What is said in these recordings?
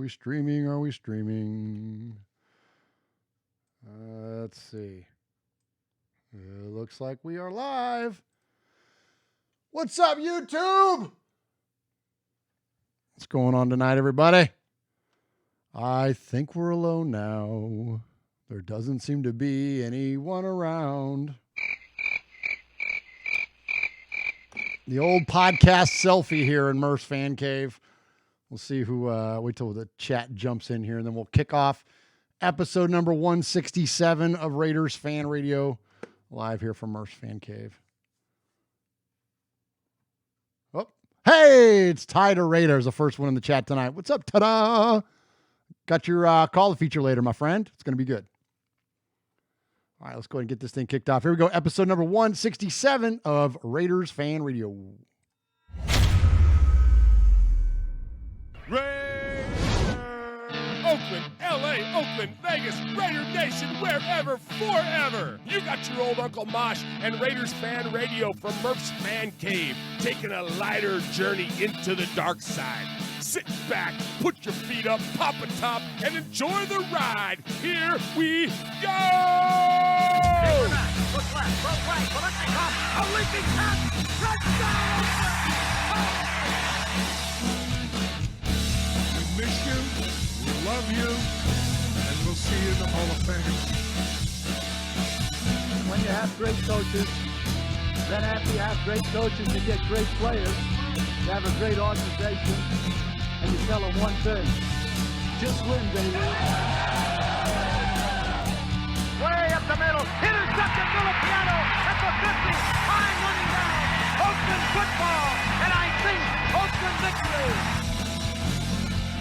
we streaming? Are we streaming? Let's see. Looks like we are live. What's up, YouTube? What's going on tonight, everybody? I think we're alone now. There doesn't seem to be anyone around. The old podcast selfie here in Murph's Fan Cave. We'll see who, wait till the chat jumps in here, and then we'll kick off episode number 167 of Raiders Fan Radio, live here from Murph's Fan Cave. Oh, hey, it's Ty to Raiders, the first one in the chat tonight. What's up, ta-da? Got your call feature later, my friend. It's going to be good. All right, let's go ahead and get this thing kicked off. Here we go, episode number 167 of Raiders Fan Radio. Oakland, LA, Oakland, Vegas, Raider Nation, wherever, forever. You got your old Uncle Mosh and Raiders Fan Radio from Murph's Fan Cave, taking a lighter journey into the dark side. Sit back, put your feet up, pop a top, and enjoy the ride. Here we go! Look left, look right, but let's take off. A leaping pass, touchdown! We miss you, we love you, and we'll see you in the Hall of Fame. When you have great coaches, then after you have great coaches, you get great players. You have a great organization, and you tell them one thing: just win, baby. Way up the middle, intercepted Filipiano at the 50, time running down. Oakland football, and I think Oakland victory.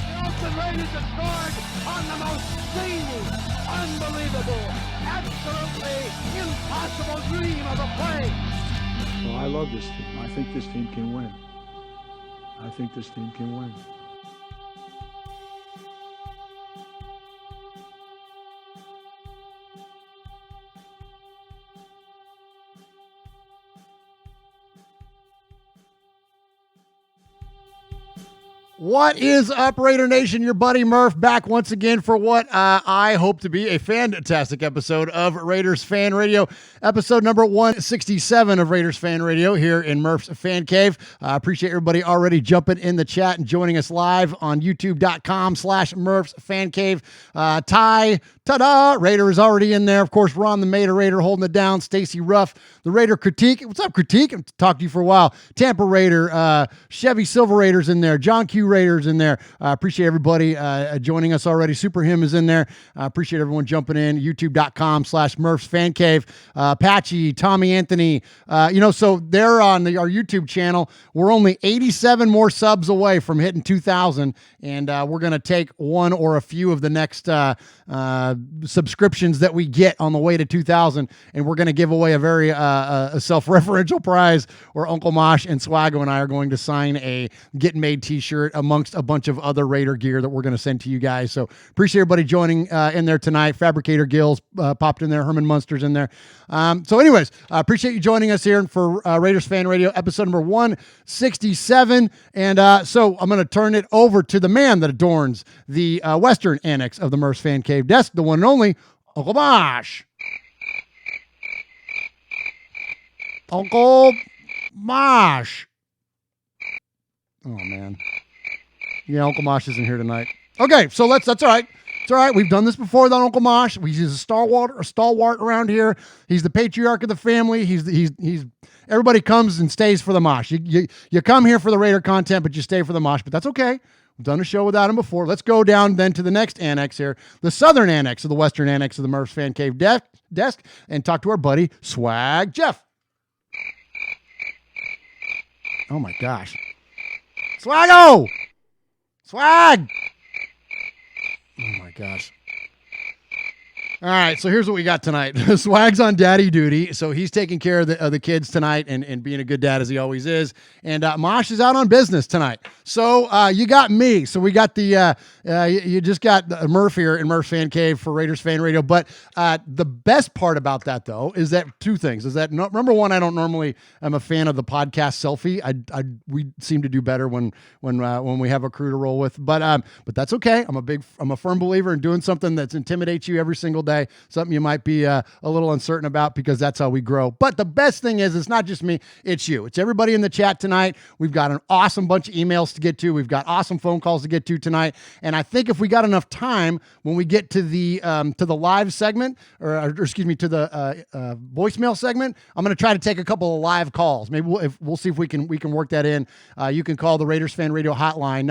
The Oakland Raiders have scored on the most zany, unbelievable, absolutely impossible dream of a play. Well, I love this team. I think this team can win. I think this team can win. What is up, Raider Nation? Your buddy Murph back once again for what I hope to be a fantastic episode of Raiders Fan Radio, episode number 167 of Raiders Fan Radio here in Murph's Fan Cave. I appreciate everybody already jumping in the chat and joining us live on youtube.com/Murph's Fan Cave. Ty, ta-da, Raider is already in there. Of course, Ron the Mater Raider holding it down. Stacy Ruff, the Raider Critique. What's up, Critique? I've talked to you for a while. Tampa Raider, Chevy Silver Raiders in there. John Q Raiders in there. Appreciate everybody joining us already. Super Him is in there. Appreciate everyone jumping in. youtube.com/Murph's Fan Cave. Patchy, Tommy Anthony. So they're on our YouTube channel. We're only 87 more subs away from hitting 2,000, and we're going to take one or a few of the next subscriptions that we get on the way to 2,000, and we're going to give away a very a self-referential prize where Uncle Mosh and Swaggo and I are going to sign a Get Made t-shirt amongst a bunch of other Raider gear that we're going to send to you guys. So appreciate everybody joining in there tonight. Fabricator Gills popped in there. Herman Munster's in there. So anyways, appreciate you joining us here for Raiders Fan Radio, episode number 167. And so I'm going to turn it over to the man that adorns the Western Annex of the Murph's Fan Cave desk, the one and only Uncle Mosh. Uncle Mosh. Oh, man. Yeah, Uncle Mosh isn't here tonight. Okay, so that's all right. It's all right. We've done this before with Uncle Mosh. He's a stalwart around here. He's the patriarch of the family. He's everybody comes and stays for the Mosh. You come here for the Raider content, but you stay for the Mosh, but that's okay. We've done a show without him before. Let's go down then to the next annex here, the southern annex of the western annex of the Murph's Fan Cave desk, and talk to our buddy Swag Jeff. Oh my gosh. Swaggo! Swag! Oh my gosh. All right, so here's what we got tonight. Swag's on daddy duty, so he's taking care of the kids tonight and being a good dad as he always is. And Mosh is out on business tonight. So you got me. So we got you just got Murph here in Murph's Fan Cave for Raiders Fan Radio. But the best part about that, though, is that two things. Is that number one, I'm a fan of the podcast selfie. We seem to do better when we have a crew to roll with. But that's okay. I'm a firm believer in doing something that intimidates you every single day, something you might be a little uncertain about, because that's how we grow. But the best thing is, it's not just me, it's you. It's everybody in the chat tonight. We've got an awesome bunch of emails to get to. We've got awesome phone calls to get to tonight. And I think if we got enough time when we get to the live segment, or excuse me, to the voicemail segment, I'm going to try to take a couple of live calls. Maybe we'll see if we can work that in. You can call the Raiders Fan Radio hotline,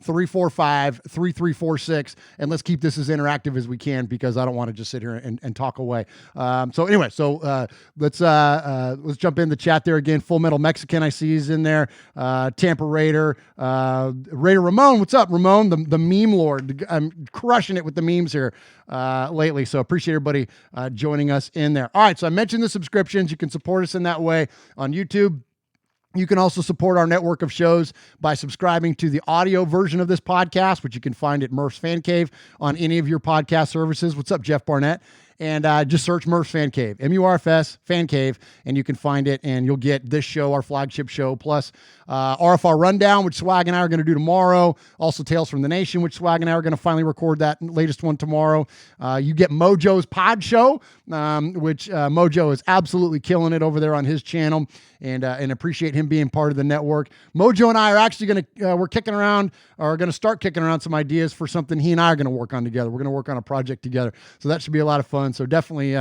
909-345-3346. And let's keep this as interactive as we can, because I don't want to just sit here and talk away. So anyway, let's jump in the chat there again. Full Metal Mexican, I see is in there. Tampa Raider, Raider Ramon. What's up, Ramon? The meme lord. I'm crushing it with the memes here lately. So appreciate everybody joining us in there. All right. So I mentioned the subscriptions. You can support us in that way on YouTube. You can also support our network of shows by subscribing to the audio version of this podcast, which you can find at Murph's Fan Cave on any of your podcast services. What's up, Jeff Barnett? And just search Murph's Fan Cave, MURFS Fan Cave, and you can find it, and you'll get this show, our flagship show, plus RFR Rundown, which Swag and I are going to do tomorrow. Also Tales from the Nation, which Swag and I are going to finally record that latest one tomorrow. You get Mojo's Pod Show, which Mojo is absolutely killing it over there on his channel, and appreciate him being part of the network. Mojo and I are actually going to, we're going to start kicking around some ideas for something he and I are going to work on together. We're going to work on a project together. So that should be a lot of fun. So definitely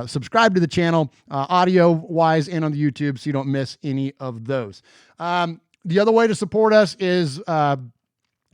subscribe to the channel, audio-wise, and on the YouTube, so you don't miss any of those. The other way to support us is go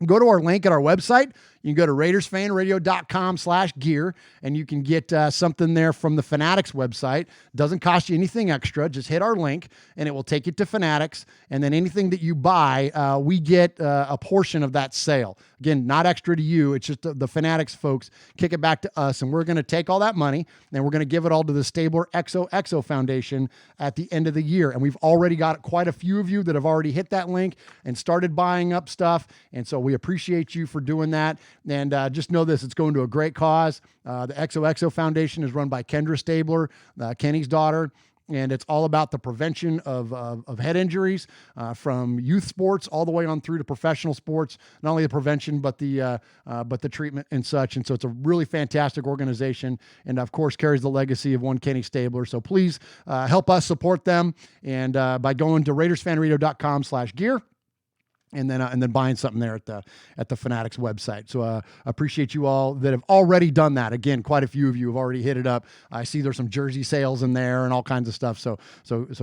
to our link at our website. You can go to RaidersFanRadio.com/gear, and you can get something there from the Fanatics website. Doesn't cost you anything extra. Just hit our link, and it will take you to Fanatics. And then anything that you buy, we get a portion of that sale. Again, not extra to you. It's just the Fanatics folks kick it back to us, and we're going to take all that money, and we're going to give it all to the Stabler XOXO Foundation at the end of the year. And we've already got quite a few of you that have already hit that link and started buying up stuff. And so we appreciate you for doing that. And just know this, it's going to a great cause. The XOXO Foundation is run by Kendra Stabler, Kenny's daughter, and it's all about the prevention of head injuries from youth sports all the way on through to professional sports. Not only the prevention, but the treatment and such. And so it's a really fantastic organization, and of course carries the legacy of one Kenny Stabler. So please help us support them, and by going to RaidersFanRadio.com/gear. And then buying something there at the Fanatics website. So appreciate you all that have already done that. Again, quite a few of you have already hit it up. I see there's some jersey sales in there and all kinds of stuff. So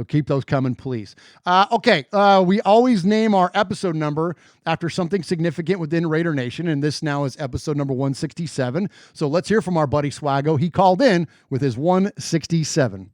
keep those coming, please. Okay, we always name our episode number after something significant within Raider Nation, and this now is episode number 167. So let's hear from our buddy Swaggo. He called in with his 167.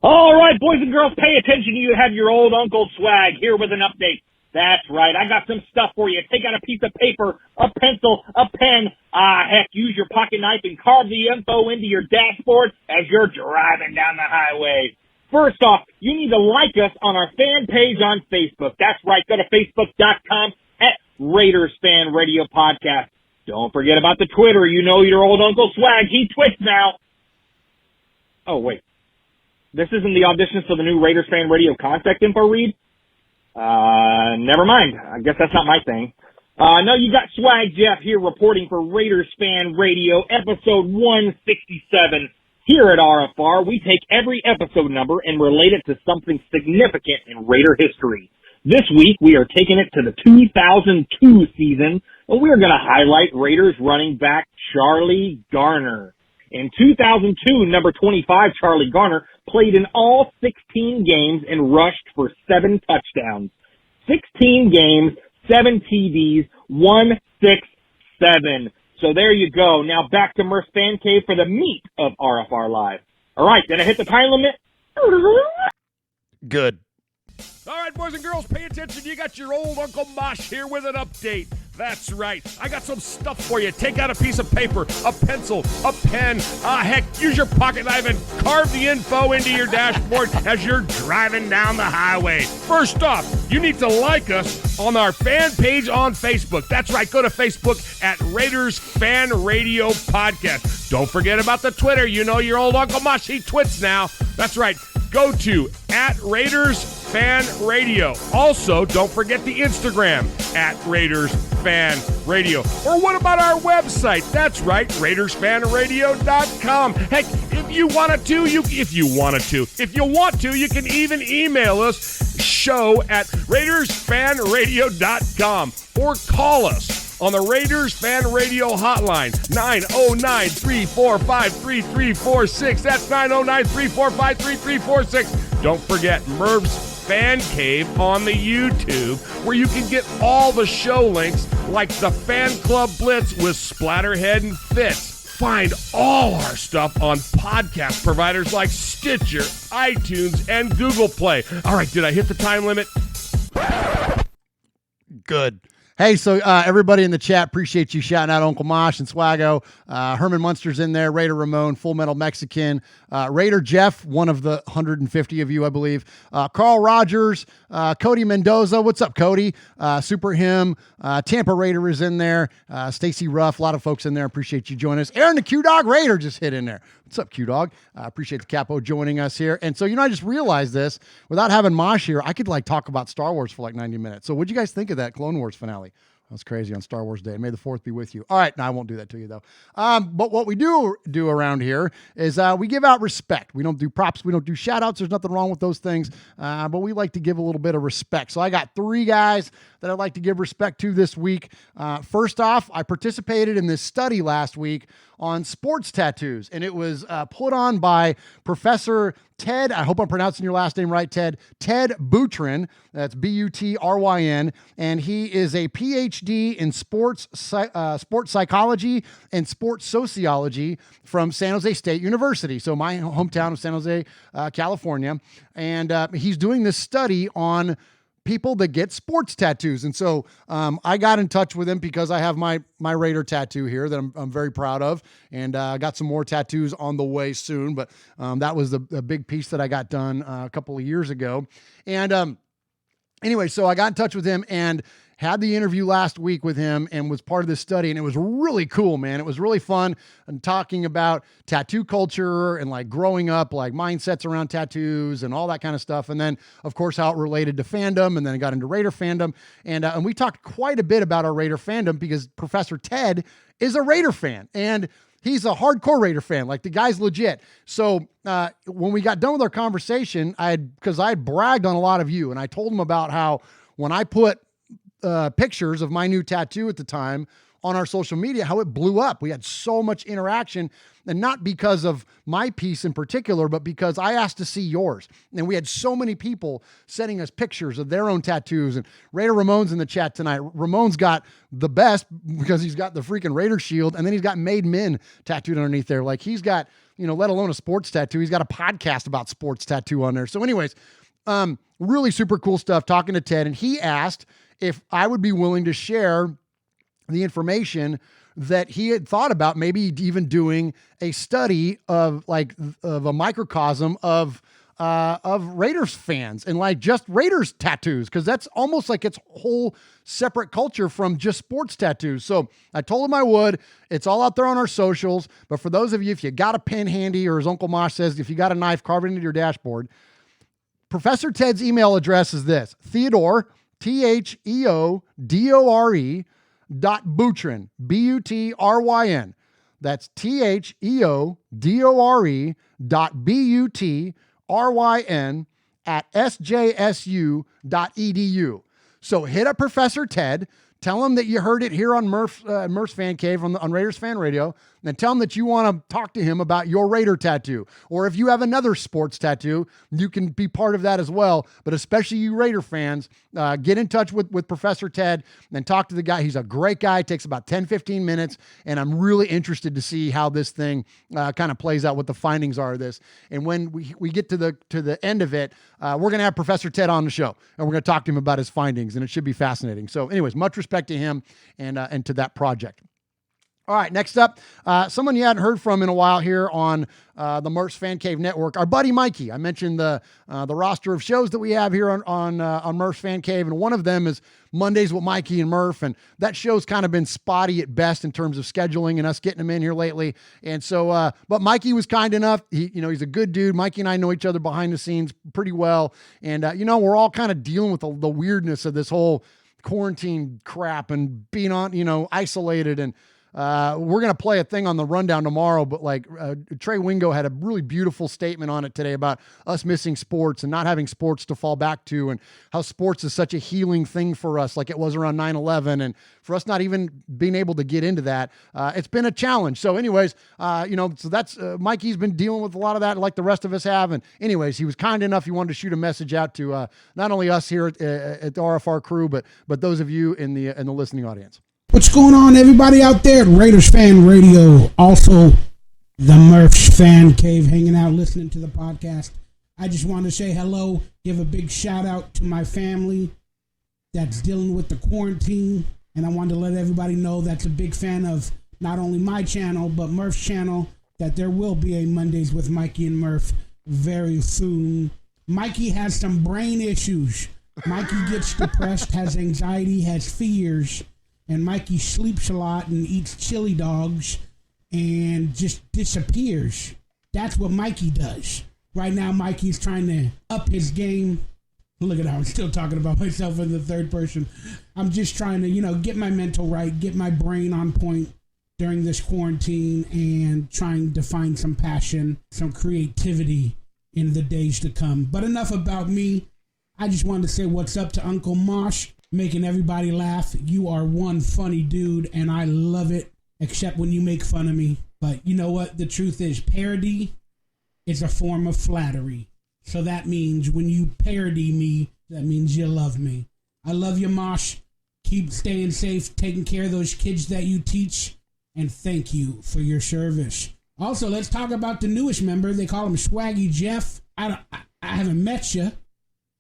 All right, boys and girls, pay attention. You have your old Uncle Swag here with an update. That's right. I got some stuff for you. Take out a piece of paper, a pencil, a pen. Heck, use your pocket knife and carve the info into your dashboard as you're driving down the highway. First off, you need to like us on our fan page on Facebook. That's right. Go to Facebook.com at Raiders Fan Radio Podcast. Don't forget about the Twitter. You know your old Uncle Swag. He twits now. Oh, wait. This isn't the audition for the new Raiders Fan Radio contact info read? Never mind. I guess that's not my thing. No, you got Swag Jeff here reporting for Raiders Fan Radio, episode 167. Here at RFR, we take every episode number and relate it to something significant in Raider history. This week, we are taking it to the 2002 season, and we're going to highlight Raiders running back Charlie Garner. In 2002, number 25, Charlie Garner, played in all 16 games and rushed for 7 touchdowns. 16 games, 7 TDs, 167. So there you go. Now back to Murph's Fan Cave for the meat of RFR Live. All right, did I hit the time limit? Good. All right, boys and girls, pay attention. You got your old Uncle Mosh here with an update. That's right. I got some stuff for you. Take out a piece of paper, a pencil, a pen. Heck, use your pocket knife and carve the info into your dashboard as you're driving down the highway. First off, you need to like us on our fan page on Facebook. That's right. Go to Facebook at Raiders Fan Radio Podcast. Don't forget about the Twitter. You know your old Uncle Mosh, he twits now. That's right. Go to at Raiders Fan Radio. Also, don't forget the Instagram at Raiders Fan Radio. Or what about our website? That's right, RaidersFanRadio.com. Heck, if you want to, you can even email us, show@RaidersFanRadio.com, or call us on the Raiders Fan Radio hotline, 909-345-3346. That's 909-345-3346. Don't forget Merv's Fan Cave on the YouTube, where you can get all the show links like the Fan Club Blitz with Splatterhead and Fitz. Find all our stuff on podcast providers like Stitcher, iTunes, and Google Play. All right, did I hit the time limit? Good. Hey, so everybody in the chat, appreciate you shouting out Uncle Mosh and Swaggo. Herman Munster's in there, Raider Ramon, Full Metal Mexican, Raider Jeff, one of the 150 of you, I believe, Carl Rogers, Cody Mendoza. What's up, Cody? Super Him, Tampa Raider is in there, Stacy Ruff, a lot of folks in there. Appreciate you joining us. Aaron the Q-Dog Raider just hit in there. What's up, Q-Dog? Appreciate the Capo joining us here. And so, I just realized this, without having Mosh here, I could talk about Star Wars for 90 minutes. So what'd you guys think of that Clone Wars finale? That was crazy on Star Wars Day. May the 4th be with you. All right. No, I won't do that to you, though. But what we do around here is we give out respect. We don't do props. We don't do shout-outs. There's nothing wrong with those things. But we like to give a little bit of respect. So I got 3 guys that I'd like to give respect to this week. First off, I participated in this study last week on sports tattoos, and it was put on by Professor Ted, I hope I'm pronouncing your last name right, Ted Butryn. That's Butryn, and he is a PhD in sports psychology and sports sociology from San Jose State University, so my hometown of San Jose, California, and he's doing this study on people that get sports tattoos. And so I got in touch with him because I have my Raider tattoo here that I'm very proud of. And I got some more tattoos on the way soon. But that was the big piece that I got done a couple of years ago. And anyway, so I got in touch with him and had the interview last week with him and was part of this study. And it was really cool, man. It was really fun and talking about tattoo culture and growing up, mindsets around tattoos and all that kind of stuff. And then of course, how it related to fandom, and then it got into Raider fandom. And we talked quite a bit about our Raider fandom because Professor Ted is a Raider fan and he's a hardcore Raider fan. The guy's legit. So when we got done with our conversation, because I bragged on a lot of you and I told him about how when I put pictures of my new tattoo at the time on our social media, how it blew up. We had so much interaction, and not because of my piece in particular, but because I asked to see yours. And we had so many people sending us pictures of their own tattoos. And Raider Ramon's in the chat tonight. Ramon's got the best because he's got the freaking Raider shield, and then he's got Made Men tattooed underneath there. He's got, let alone a sports tattoo, he's got a podcast about sports tattoo on there. So anyways, really super cool stuff talking to Ted. And he asked if I would be willing to share the information that he had thought about maybe even doing a study of a microcosm of Raiders fans and just Raiders tattoos, because that's almost its whole separate culture from just sports tattoos. So I told him I would. It's all out there on our socials. But for those of you, if you got a pen handy, or as Uncle Mosh says, if you got a knife, carve it into your dashboard. Professor Ted's email address is this: Theodore, THEODORE .Butryn, BUTRYN. That's THEODORE .BUTRYN at sjsu.edu. So hit up Professor Ted. Tell him that you heard it here on Murph's Fan Cave on Raiders Fan Radio, and tell him that you want to talk to him about your Raider tattoo. Or if you have another sports tattoo, you can be part of that as well. But especially you Raider fans, get in touch with Professor Ted and talk to the guy. He's a great guy. It takes about 10, 15 minutes, and I'm really interested to see how this thing kind of plays out, what the findings are of this. And when we get to the end of it, we're going to have Professor Ted on the show, and we're going to talk to him about his findings, and it should be fascinating. So anyways, much respect respect to him and to that project. All right, next up, someone you hadn't heard from in a while here on the Murph's Fan Cave Network, our buddy Mikey. I mentioned the roster of shows that we have here on Murph's Fan Cave, and one of them is Mondays with Mikey and Murph, and that show's kind of been spotty at best in terms of scheduling and us getting him in here lately. And so, but Mikey was kind enough. He's a good dude. Mikey and I know each other behind the scenes pretty well, and we're all kind of dealing with the weirdness of this whole quarantine crap and being on, isolated. And we're going to play a thing on the rundown tomorrow, but Trey Wingo had a really beautiful statement on it today about us missing sports and not having sports to fall back to, and how sports is such a healing thing for us, like it was around 9/11. And for us not even being able to get into that, it's been a challenge. So anyways, so that's, Mikey's been dealing with a lot of that like the rest of us have. And anyways, he was kind enough. He wanted to shoot a message out to not only us here at the RFR crew, but those of you in the listening audience. What's going on, everybody out there at Raiders Fan Radio, also the Murph's Fan Cave, hanging out, listening to the podcast. I just wanted to say hello, give a big shout out to my family that's dealing with the quarantine, and I wanted to let everybody know that's a big fan of not only my channel, but Murph's channel, that there will be a Mondays with Mikey and Murph very soon. Mikey has some brain issues. Mikey gets depressed, has anxiety, has fears, and Mikey sleeps a lot and eats chili dogs and just disappears. That's what Mikey does. Right now, Mikey's trying to up his game. Look at how I'm still talking about myself in the third person. I'm just trying to, get my mental right, get my brain on point during this quarantine, and trying to find some passion, some creativity in the days to come. But enough about me. I just wanted to say what's up to Uncle Mosh, making everybody laugh. You are one funny dude, and I love it, except when you make fun of me. But you know what? The truth is, parody is a form of flattery. So that means when you parody me, that means you love me. I love you, Mosh. Keep staying safe, taking care of those kids that you teach, and thank you for your service. Also, let's talk about the newest member. They call him Swaggy Jeff. I haven't met you.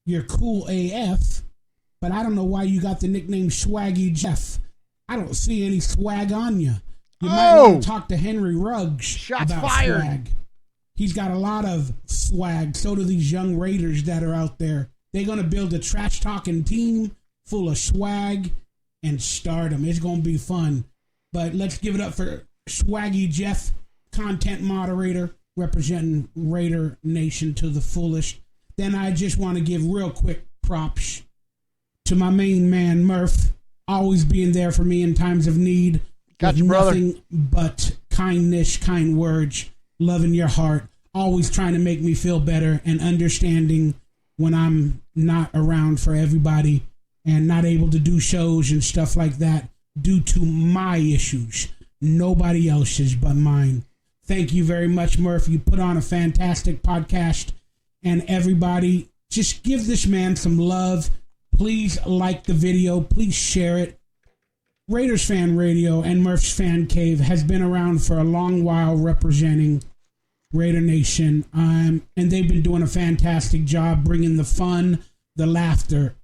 You're cool AF. But I don't know why you got the nickname Swaggy Jeff. I don't see any swag on you. You might want to talk to Henry Ruggs Shots about fired. swag. He's got a lot of swag. So do these young Raiders that are out there. They're going to build a trash-talking team full of swag and stardom. It's going to be fun. But let's give it up for Swaggy Jeff, content moderator, representing Raider Nation to the fullest. Then I just want to give real quick props to my main man, Murph, always being there for me in times of need. Got you, brother. Nothing but kindness, kind words, love in your heart, always trying to make me feel better and understanding when I'm not around for everybody and not able to do shows and stuff like that due to my issues. Nobody else's but mine. Thank you very much, Murph. You put on a fantastic podcast, and everybody, just give this man some love. Please like the video. Please share it. Raiders Fan Radio and Murph's Fan Cave has been around for a long while representing Raider Nation. And they've been doing a fantastic job bringing the fun, the laughter,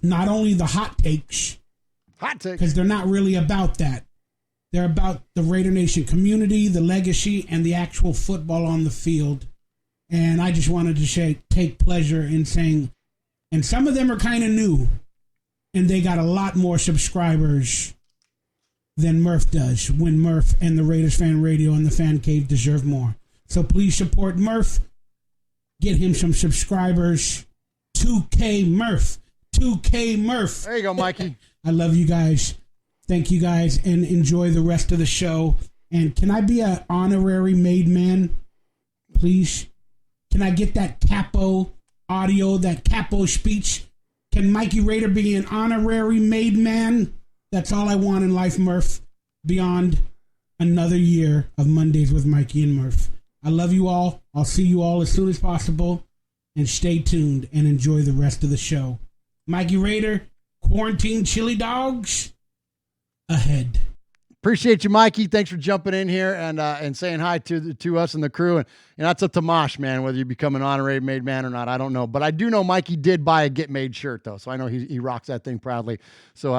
not only the hot takes, because they're not really about that. They're about the Raider Nation community, the legacy, and the actual football on the field. And I just wanted to take pleasure in saying, and some of them are kind of new, and they got a lot more subscribers than Murph does, when Murph and the Raiders Fan Radio and the Fan Cave deserve more. So please support Murph. Get him some subscribers. 2K Murph. 2K Murph. There you go, Mikey. I love you guys. Thank you guys, and enjoy the rest of the show. And can I be an honorary made man, please? Can I get that capo audio, that capo speech? Can Mikey Raider be an honorary made man? That's all I want in life, Murph. Beyond another year of Mondays with Mikey and Murph. I love you all. I'll see you all as soon as possible. And stay tuned and enjoy the rest of the show. Mikey Raider, quarantine chili dogs ahead. Appreciate you, Mikey. Thanks for jumping in here and saying hi to us and the crew. And that's up to Mosh, man, whether you become an honorary made man or not. I don't know. But I do know Mikey did buy a Get Made shirt, though. So I know he rocks that thing proudly. So,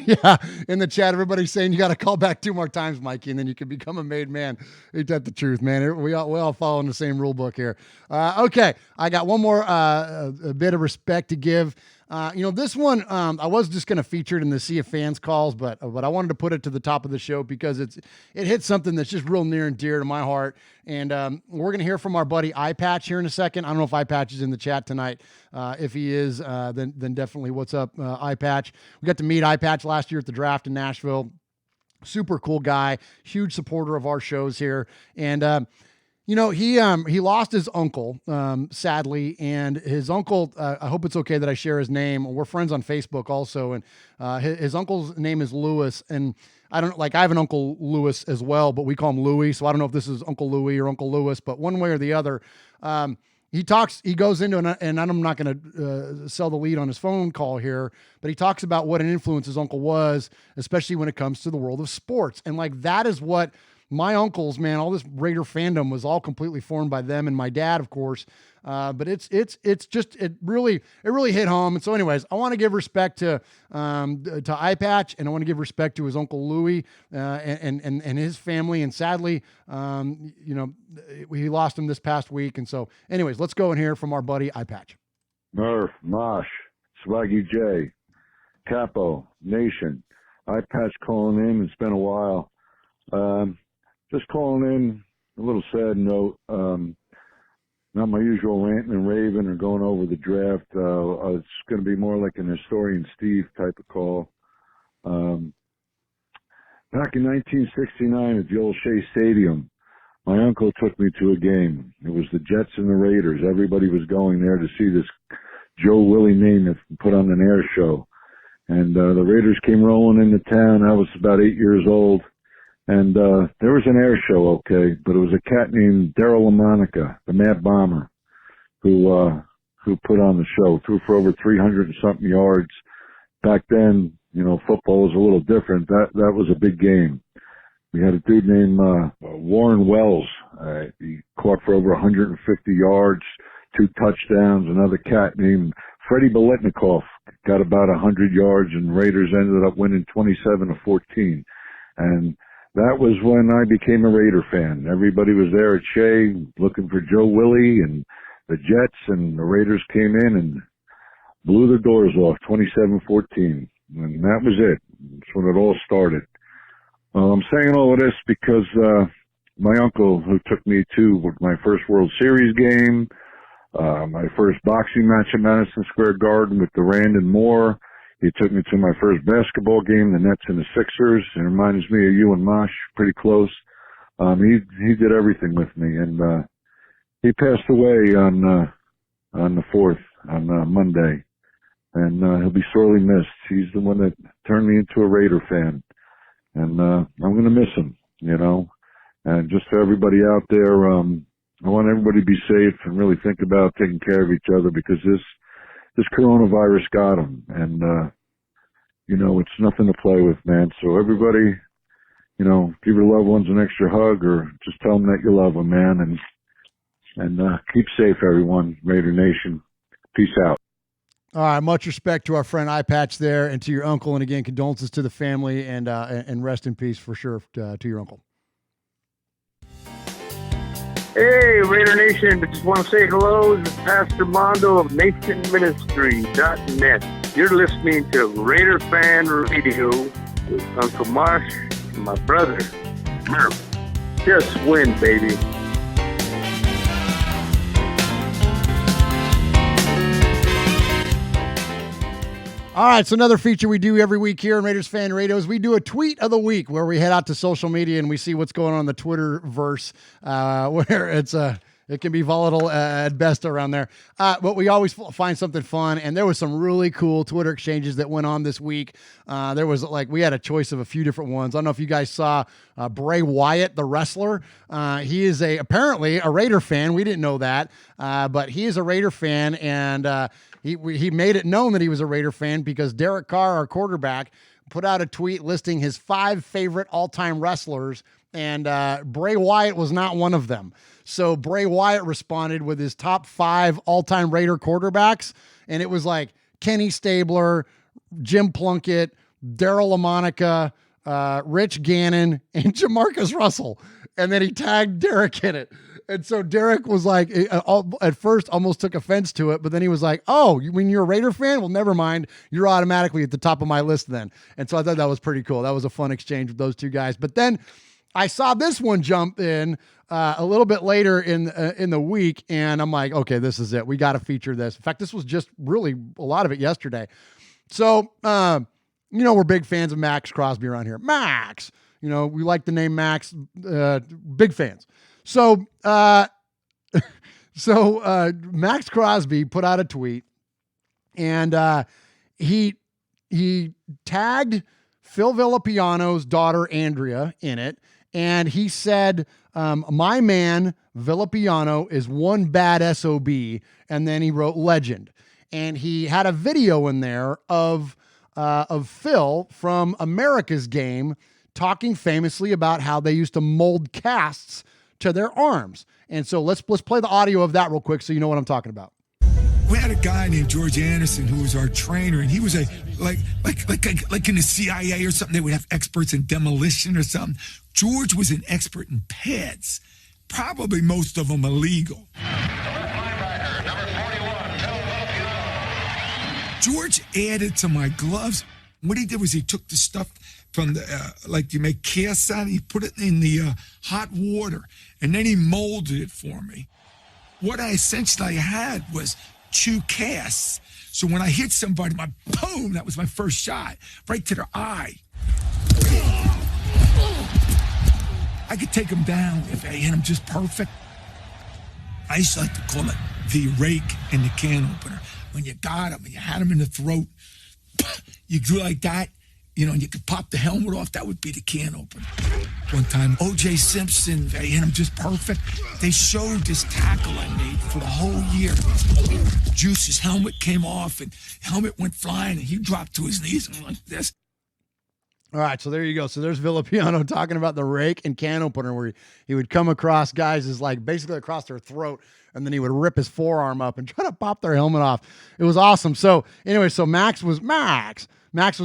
yeah, in the chat, everybody's saying you got to call back 2 more times, Mikey, and then you can become a made man. Ain't that the truth, man? We all following the same rule book here. Okay, I got one more a bit of respect to give. This one, I was just going to feature it in the Sea of Fans calls, but I wanted to put it to the top of the show because it hits something that's just real near and dear to my heart. And we're going to hear from our buddy Eye Patch here in a second. I don't know if Eye Patch is in the chat tonight. If he is, then definitely what's up, Eye Patch. We got to meet Eye Patch last year at the draft in Nashville. Super cool guy, huge supporter of our shows here. And, he lost his uncle, sadly, and his uncle, I hope it's okay that I share his name. We're friends on Facebook also. And his uncle's name is Lewis. And I have an Uncle Lewis as well, but we call him Louie. So I don't know if this is Uncle Louie or Uncle Lewis, but one way or the other, he goes into, and I'm not going to sell the lead on his phone call here, but he talks about what an influence his uncle was, especially when it comes to the world of sports. And that is what my uncles, man, all this Raider fandom was all completely formed by them and my dad, of course. But it really hit home. And so anyways, I want to give respect to Eye Patch, and I want to give respect to his Uncle Louie, and his family. And sadly, he lost him this past week. And so anyways, let's go and hear from our buddy Eye Patch. Murph, Mosh, Swaggy J, Capo, Nation, Eye Patch calling in. It's been a while. Just calling in a little sad note. Not my usual ranting and raving or going over the draft. It's going to be more like an historian Steve type of call. Back in 1969 at the old Shea Stadium, my uncle took me to a game. It was the Jets and the Raiders. Everybody was going there to see this Joe Willie Namath put on an air show. And the Raiders came rolling into town. I was about 8 years old. And there was an air show, okay, but it was a cat named Darryl LaMonica, the Mad Bomber, who put on the show. Threw for over 300 and something yards. Back then, football was a little different. That was a big game. We had a dude named Warren Wells. He caught for over 150 yards, 2 touchdowns. Another cat named Freddie Biletnikoff got about 100 yards, and Raiders ended up winning 27-14. And that was when I became a Raider fan. Everybody was there at Shea looking for Joe Willie and the Jets, and the Raiders came in and blew the doors off, 27-14. And that was it. That's when it all started. I'm saying all of this because my uncle, who took me to my first World Series game, my first boxing match at Madison Square Garden with Durand and Moore, he took me to my first basketball game, the Nets and the Sixers. It reminds me of you and Mosh, pretty close. He did everything with me, and he passed away on the 4th, on Monday, and he'll be sorely missed. He's the one that turned me into a Raider fan, and I'm going to miss him, And just for everybody out there, I want everybody to be safe and really think about taking care of each other, because this coronavirus got them, and, it's nothing to play with, man. So everybody, give your loved ones an extra hug, or just tell them that you love them, man, and keep safe, everyone. Raider Nation. Peace out. All right. Much respect to our friend Eye Patch there, and to your uncle. And again, condolences to the family, and rest in peace for sure to your uncle. Hey, Raider Nation, I just want to say hello. This is Pastor Mondo of NationMinistry.net. You're listening to Raider Fan Radio with Uncle Marsh and my brother, Murph. Just win, baby. All right, so another feature we do every week here in Raiders Fan Radio is we do a tweet of the week, where we head out to social media and we see what's going on in the Twitterverse, where it can be volatile at best around there. But we always find something fun, and there was some really cool Twitter exchanges that went on this week. There was we had a choice of a few different ones. I don't know if you guys saw Bray Wyatt, the wrestler. He is apparently a Raider fan. We didn't know that, but he is a Raider fan, and he made it known that he was a Raider fan because Derek Carr, our quarterback, put out a tweet listing his 5 favorite all-time wrestlers, and Bray Wyatt was not one of them. So Bray Wyatt responded with his top 5 all-time Raider quarterbacks, and it was like Kenny Stabler, Jim Plunkett, Daryl LaMonica, Rich Gannon, and Jamarcus Russell. And then he tagged Derek in it. And so Derek was like, at first almost took offense to it, but then he was like, oh, you mean you're a Raider fan? Well, never mind. You're automatically at the top of my list then. And so I thought that was pretty cool. That was a fun exchange with those two guys. But then I saw this one jump in a little bit later in the week, and I'm like, okay, this is it. We got to feature this. In fact, this was just really a lot of it yesterday. So, we're big fans of Max Crosby around here. Max, we like the name Max, big fans. So Max Crosby put out a tweet, and he tagged Phil Villapiano's daughter, Andrea, in it. And he said, my man, Villapiano, is one bad SOB. And then he wrote legend. And he had a video in there of Phil from America's Game talking famously about how they used to mold casts to their arms. And so let's play the audio of that real quick so you know what I'm talking about. We had a guy named George Anderson who was our trainer, and he was like in the CIA or something. They would have experts in demolition or something. George was an expert in pads, probably most of them illegal. George added to my gloves. What he did was he took the stuff from the, like you make casts out, he put it in the hot water, and then he molded it for me. What I essentially had was 2 casts. So when I hit somebody, boom, that was my first shot, right to their eye. I could take them down if I hit them just perfect. I used to like to call it the rake and the can opener. When you got them and you had them in the throat, you do like that, and you could pop the helmet off. That would be the can opener. One time, O.J. Simpson, they hit him just perfect. They showed this tackle I made for the whole year. Juice's helmet came off, and helmet went flying, and he dropped to his knees and went like this. All right, so there you go. So there's Villapiano talking about the rake and can opener, where he would come across guys as like basically across their throat, and then he would rip his forearm up and try to pop their helmet off. It was awesome. So anyway, so Max was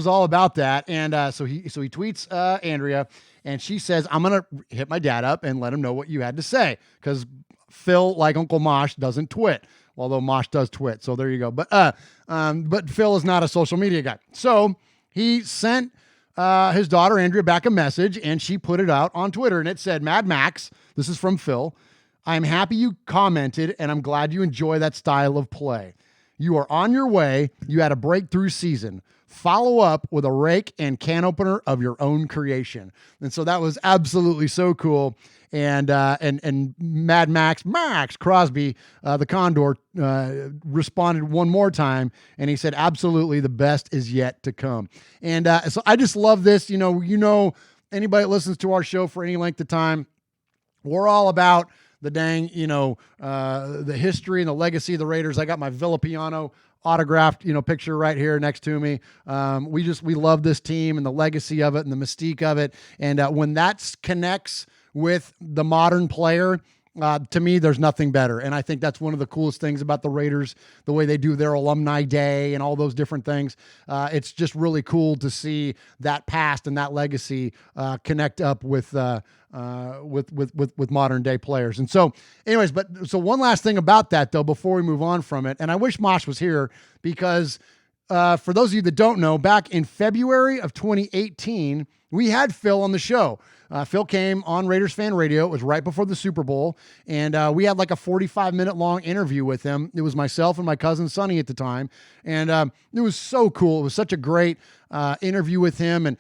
all about that, and so he tweets Andrea, and she says, "I'm gonna hit my dad up and let him know what you had to say, because Phil, like Uncle Mosh, doesn't twit, although Mosh does twit. So there you go. But Phil is not a social media guy, so he sent his daughter Andrea back a message, and she put it out on Twitter, and it said, Mad Max, this is from Phil, I'm happy you commented, and I'm glad you enjoy that style of play. You are on your way. You had a breakthrough season. Follow up with a rake and can opener of your own creation." And so that was absolutely so cool. And Mad Max Crosby, the Condor, responded one more time, and he said, absolutely, the best is yet to come. And so I just love this. Anybody that listens to our show for any length of time, we're all about the dang, the history and the legacy of the Raiders. I got my Villapiano autographed, picture right here next to me. We love this team and the legacy of it and the mystique of it. And when that connects with the modern player, to me, there's nothing better. And I think that's one of the coolest things about the Raiders, the way they do their alumni day and all those different things. It's just really cool to see that past and that legacy connect up with modern day players. And so anyways, so one last thing about that though, before we move on from it, and I wish Mosh was here, because for those of you that don't know, back in February of 2018, we had Phil on the show. Phil came on Raiders Fan Radio. It was right before the Super Bowl, and we had like a 45-minute long interview with him. It was myself and my cousin Sonny at the time, and it was so cool. It was such a great interview with him, and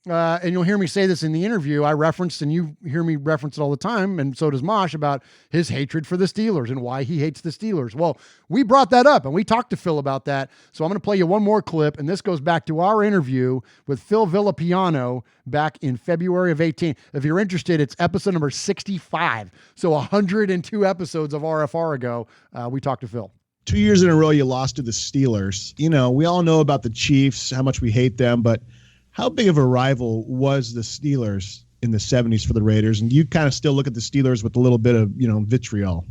and you'll hear me say this in the interview. I referenced, and you hear me reference it all the time, and so does Mosh, about his hatred for the Steelers and why he hates the Steelers. Well, we brought that up, and we talked to Phil about that. So I'm going to play you one more clip, and this goes back to our interview with Phil Villapiano back in February of 18. If you're interested, it's episode number 65. So 102 episodes of RFR ago, we talked to Phil. 2 years in a row you lost to the Steelers. You know, we all know about the Chiefs, how much we hate them, but how big of a rival was the Steelers in the 70s for the Raiders? And you kind of still look at the Steelers with a little bit of, vitriol.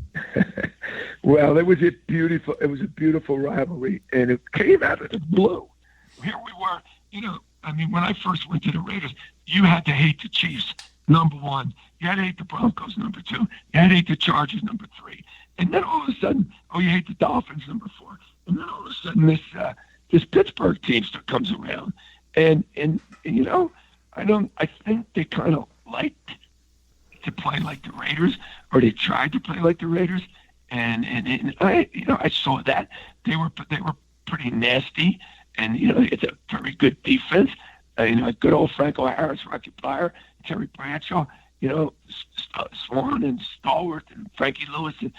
Well, it was a beautiful rivalry, and it came out of the blue. Here we were, when I first went to the Raiders, you had to hate the Chiefs, number one. You had to hate the Broncos, number two. You had to hate the Chargers, number three. And then all of a sudden, you hate the Dolphins, number four. And then all of a sudden, this Pittsburgh team comes around, and I think they kind of liked to play like the Raiders, or they tried to play like the Raiders. And I saw that they were pretty nasty, and it's a very good defense. Good old Franco Harris, Rocky Pryor, Terry Bradshaw, Swan and Stallworth and Frankie Lewis, and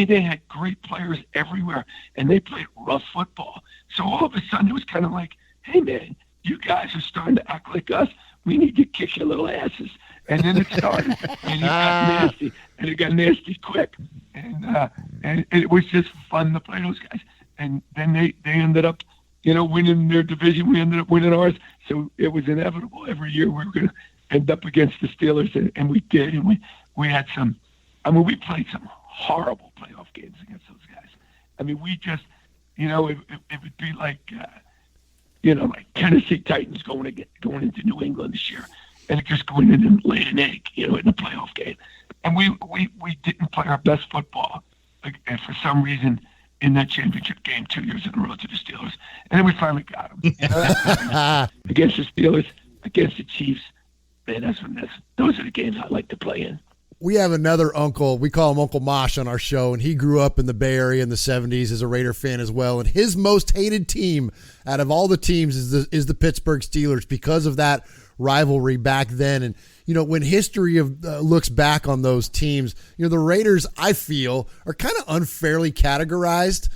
they had great players everywhere, and they played rough football. So all of a sudden, it was kind of like, hey man, you guys are starting to act like us. We need to kick your little asses. And then it started, and it got nasty, and it got nasty quick. And it was just fun to play those guys. And then they ended up, winning their division. We ended up winning ours. So it was inevitable. Every year we were going to end up against the Steelers, and we did. And we had some, we played some horrible playoff games against those guys. We just, it would be like, like Tennessee Titans going into New England this year, and just going in and laying an egg, in the playoff game. And we didn't play our best football, and for some reason, in that championship game 2 years in a row to the Steelers. And then we finally got them. Against the Steelers, against the Chiefs. Man, those are the games I like to play in. We have another uncle. We call him Uncle Mosh on our show, and he grew up in the Bay Area in the 70s as a Raider fan as well. And his most hated team out of all the teams is the Pittsburgh Steelers because of that rivalry back then. And, when history looks back on those teams, the Raiders, I feel, are kind of unfairly categorized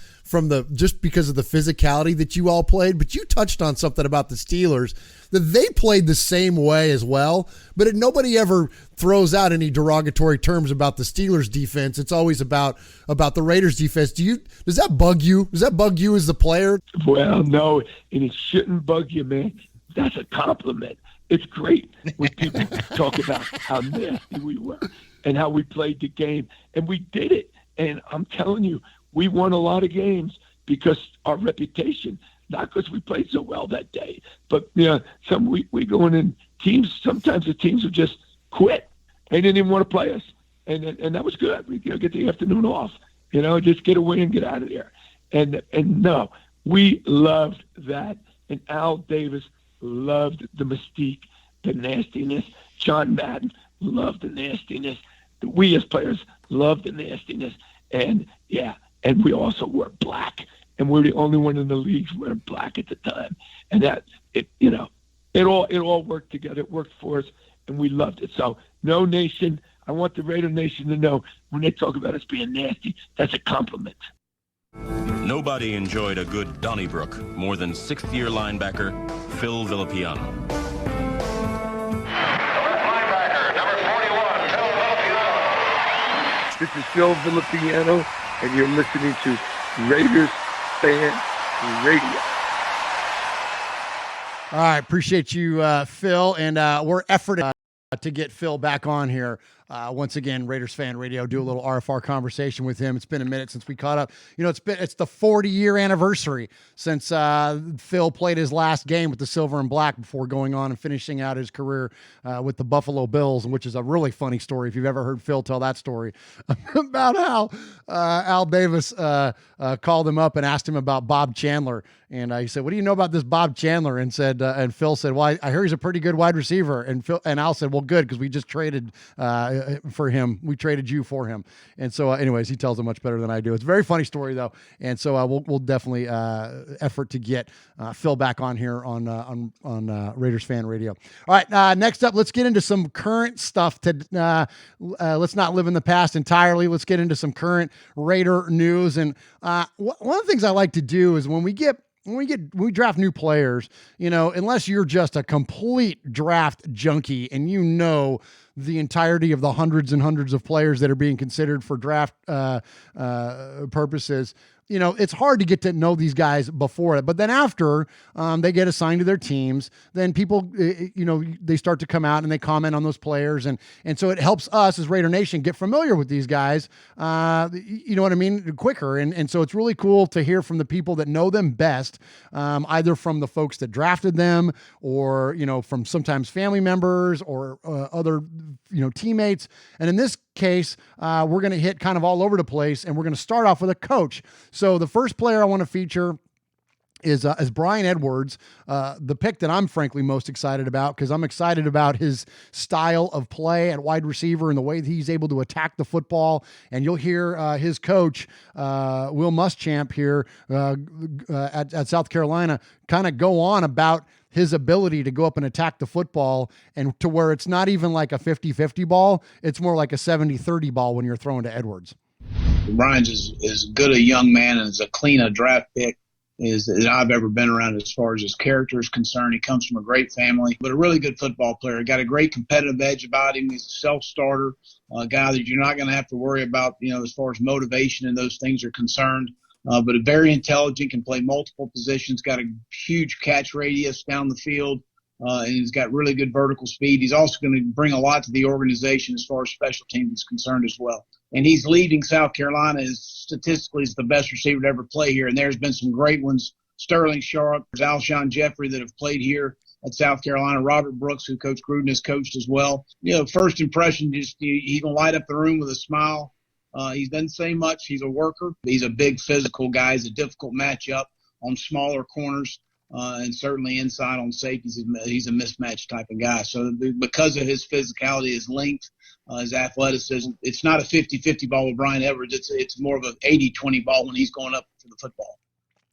just because of the physicality that you all played. But you touched on something about the Steelers, that they played the same way as well, but nobody ever throws out any derogatory terms about the Steelers defense. It's always about the Raiders defense. Does that bug you? Does that bug you as the player? Well, no, and it shouldn't bug you, man. That's a compliment. It's great when people talk about how nasty we were and how we played the game, and we did it. And I'm telling you, we won a lot of games because our reputation, not because we played so well that day, but we go in teams. Sometimes the teams would just quit. They didn't even want to play us, and that was good. We get the afternoon off, just get away and get out of there. And no, we loved that. And Al Davis loved the mystique, the nastiness. John Madden loved the nastiness. We as players loved the nastiness, and we also wore black, and we're the only one in the league wearing black at the time. And that it all worked together. It worked for us, and we loved it. So no nation. I want the Raider Nation to know when they talk about us being nasty, that's a compliment. Nobody enjoyed a good Donnybrook more than sixth-year linebacker Phil Villapiano. Linebacker, number 41, Phil Villapiano. This is Phil Villapiano, and you're listening to Raiders Fan Radio. All right, appreciate you, Phil, and we're efforting to get Phil back on here. Once again, Raiders Fan Radio, do a little RFR conversation with him. It's been a minute since we caught up. It's the 40-year anniversary since Phil played his last game with the Silver and Black before going on and finishing out his career with the Buffalo Bills, which is a really funny story if you've ever heard Phil tell that story about how Al Davis called him up and asked him about Bob Chandler. And he said, "What do you know about this Bob Chandler?" And Phil said, "Well, I hear he's a pretty good wide receiver." And Al said, "Well, good, because we just traded for him. We traded you for him." And so, anyways, he tells it much better than I do. It's a very funny story, though. And so we'll definitely effort to get Phil back on here on Raiders Fan Radio. All right, next up, let's get into some current stuff. Let's not live in the past entirely. Let's get into some current Raider news. And one of the things I like to do is when we draft new players, unless you're just a complete draft junkie and the entirety of the hundreds and hundreds of players that are being considered for draft purposes, it's hard to get to know these guys before it. But then after they get assigned to their teams, then people, they start to come out and they comment on those players. And so it helps us as Raider Nation get familiar with these guys, you know what I mean, quicker. And so it's really cool to hear from the people that know them best, either from the folks that drafted them or, from sometimes family members or other, teammates. And in this case, we're going to hit kind of all over the place, and we're going to start off with a coach. So the first player I want to feature is Brian Edwards, the pick that I'm frankly most excited about, because I'm excited about his style of play at wide receiver and the way that he's able to attack the football. And you'll hear his coach, Will Muschamp here at South Carolina, kind of go on about his ability to go up and attack the football, and to where it's not even like a 50-50 ball. It's more like a 70-30 ball when you're throwing to Edwards. Brian's as good a young man and as clean a draft pick that I've ever been around as far as his character is concerned. He comes from a great family, but a really good football player. Got a great competitive edge about him. He's a self-starter, a guy that you're not going to have to worry about, as far as motivation and those things are concerned. But a very intelligent, can play multiple positions, got a huge catch radius down the field, and he's got really good vertical speed. He's also going to bring a lot to the organization as far as special teams is concerned as well. And he's leading South Carolina statistically as the best receiver to ever play here. And there's been some great ones, Sterling Sharp, Alshon Jeffrey, that have played here at South Carolina, Robert Brooks, who Coach Gruden has coached as well. First impression, just he's going to light up the room with a smile. He doesn't say much. He's a worker. He's a big physical guy. He's a difficult matchup on smaller corners, and certainly inside on safeties. He's a mismatch type of guy. So because of his physicality, his length, his athleticism, it's not a 50-50 ball with Brian Edwards. It's more of an 80-20 ball when he's going up for the football.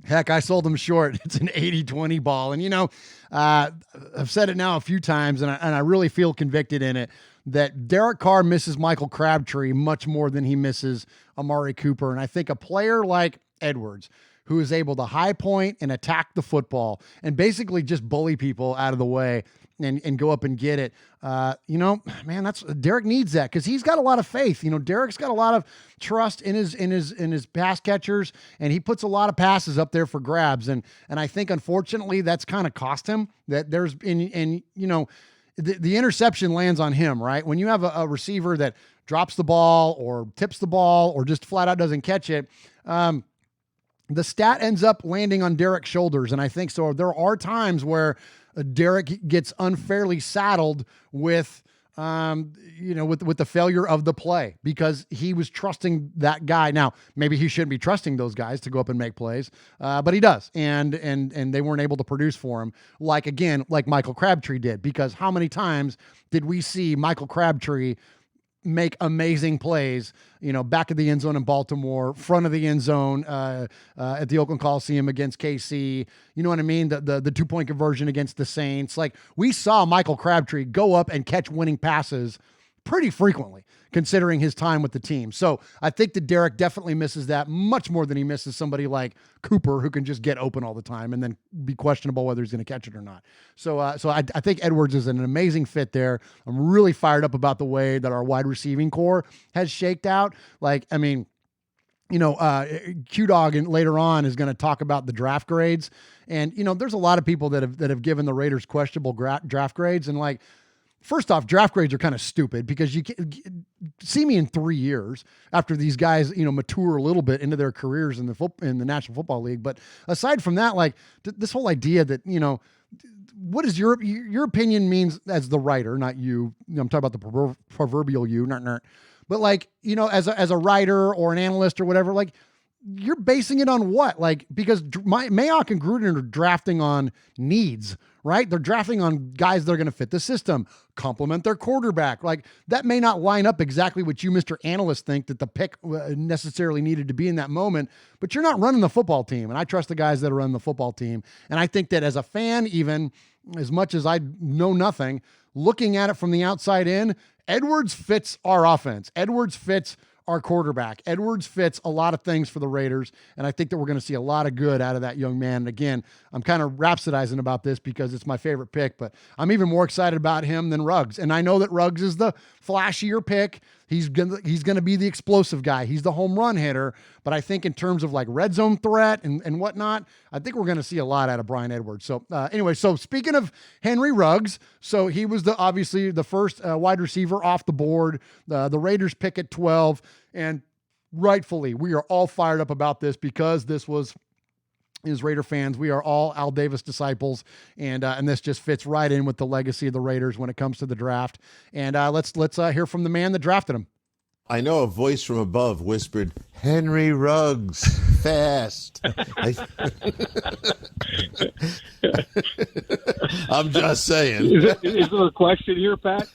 Heck, I sold him short. It's an 80-20 ball. And, I've said it now a few times, and I really feel convicted in it, that Derek Carr misses Michael Crabtree much more than he misses Amari Cooper. And I think a player like Edwards, who is able to high point and attack the football and basically just bully people out of the way and go up and get it. Man, Derek needs that, because he's got a lot of faith. Derek's got a lot of trust in his pass catchers, and he puts a lot of passes up there for grabs. And I think unfortunately that's kind of cost him. That there's the interception lands on him, right? When you have a receiver that drops the ball or tips the ball or just flat out doesn't catch it, the stat ends up landing on Derek's shoulders. And I think so. There are times where Derek gets unfairly saddled with the failure of the play, because he was trusting that guy. Now, maybe he shouldn't be trusting those guys to go up and make plays, but he does. And they weren't able to produce for him, like Michael Crabtree did, because how many times did we see Michael Crabtree make amazing plays, back of the end zone in Baltimore, front of the end zone at the Oakland Coliseum against KC. You know what I mean? The 2-point conversion against the Saints. Like, we saw Michael Crabtree go up and catch winning passes pretty frequently, considering his time with the team. So I think that Derek definitely misses that much more than he misses somebody like Cooper, who can just get open all the time and then be questionable whether he's going to catch it or not. So I think Edwards is an amazing fit there. I'm really fired up about the way that our wide receiving core has shaked out. Q-Dog later on is going to talk about the draft grades. And, there's a lot of people that have given the Raiders questionable draft grades. And first off, draft grades are kind of stupid, because you can see me in 3 years after these guys, mature a little bit into their careers in the National Football League. But aside from that, this whole idea that, what is your opinion means as the writer, not you. I'm talking about the proverbial you, but as a writer or an analyst or whatever, you're basing it on what? Because Mayock and Gruden are drafting on needs, right? They're drafting on guys that are going to fit the system, complement their quarterback. That may not line up exactly what you, Mr. Analyst, think that the pick necessarily needed to be in that moment, but you're not running the football team. And I trust the guys that are running the football team. And I think that as a fan, even as much as I know nothing, looking at it from the outside in, Edwards fits our offense. Edwards fits our quarterback. Edwards fits a lot of things for the Raiders, and I think that we're going to see a lot of good out of that young man. And again, I'm kind of rhapsodizing about this because it's my favorite pick, but I'm even more excited about him than Ruggs. And I know that Ruggs is the flashier pick. He's gonna be the explosive guy. He's the home run hitter. But I think in terms of like red zone threat and whatnot, I think we're gonna see a lot out of Brian Edwards. So anyway, so speaking of Henry Ruggs, so he was obviously the first wide receiver off the board. The Raiders pick at 12, and rightfully we are all fired up about this because this was. As Raider fans, we are all Al Davis disciples, and this just fits right in with the legacy of the Raiders when it comes to the draft. And let's hear from the man that drafted him. I know a voice from above whispered, "Henry Ruggs, fast." I'm just saying. Is there a question here, Pat?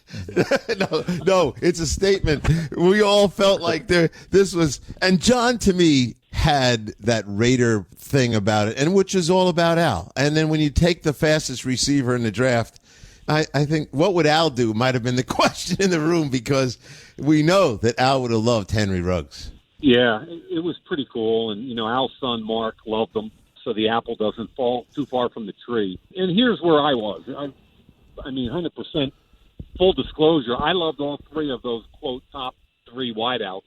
No, it's a statement. We all felt like this was, and John to me had that Raider thing about it, and which is all about Al. And then when you take the fastest receiver in the draft, I think what would Al do might have been the question in the room, because we know that Al would have loved Henry Ruggs. Yeah, it was pretty cool. And, Al's son, Mark, loved him, so the apple doesn't fall too far from the tree. And here's where I was. I mean, 100% full disclosure, I loved all three of those, quote, top three wideouts.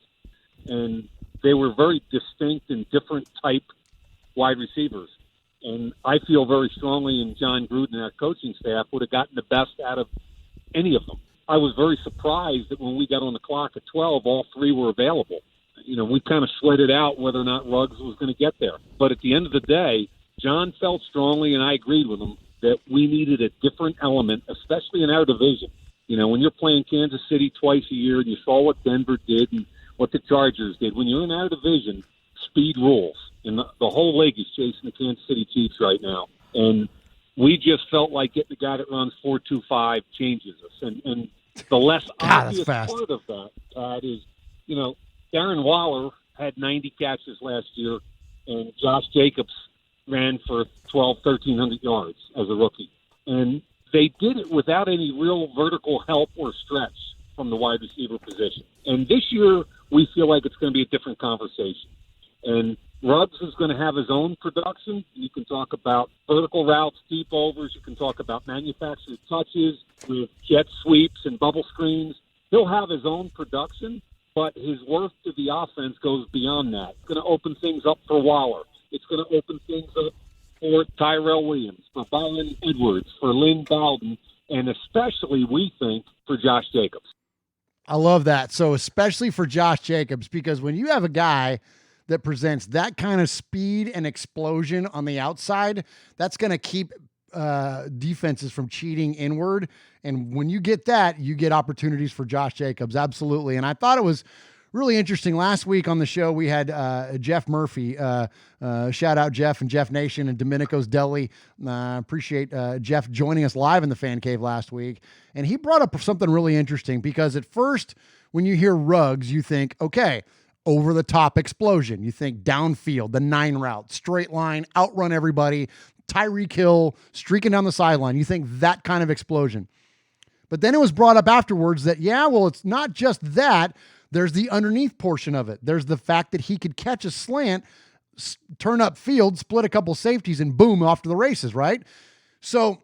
And they were very distinct and different type wide receivers. And I feel very strongly in John Gruden and our coaching staff would have gotten the best out of any of them. I was very surprised that when we got on the clock at 12, all three were available. We kind of sweated out whether or not Ruggs was going to get there. But at the end of the day, John felt strongly, and I agreed with him, that we needed a different element, especially in our division. When you're playing Kansas City twice a year, and you saw what Denver did and what the Chargers did, when you're in our division, speed rules. And the whole league is chasing the Kansas City Chiefs right now. And we just felt like getting the guy that runs 4.25 changes us. And the less obvious part of that, Pat, is, Darren Waller had 90 catches last year, and Josh Jacobs ran for 1,300 yards as a rookie. And they did it without any real vertical help or stretch from the wide receiver position. And this year, we feel like it's going to be a different conversation. And Ruggs is going to have his own production. You can talk about vertical routes, deep overs. You can talk about manufactured touches with jet sweeps and bubble screens. He'll have his own production, but his worth to the offense goes beyond that. It's going to open things up for Waller. It's going to open things up for Tyrell Williams, for Brian Edwards, for Lynn Bowden, and especially, we think, for Josh Jacobs. I love that. So especially for Josh Jacobs, because when you have a guy that presents that kind of speed and explosion on the outside, that's going to keep defenses from cheating inward. And when you get that, you get opportunities for Josh Jacobs. Absolutely. And I thought it was really interesting. Last week on the show, we had Jeff Murphy. Shout out Jeff and Jeff Nation and Domenico's Deli. Appreciate Jeff joining us live in the Fan Cave last week. And he brought up something really interesting, because at first, when you hear Ruggs, you think, okay, over the top explosion. You think downfield, the 9 route, straight line, outrun everybody, Tyreek Hill streaking down the sideline. You think that kind of explosion. But then it was brought up afterwards that, it's not just that. There's the underneath portion of it. There's the fact that he could catch a slant, turn up field, split a couple safeties, and boom, off to the races, right? So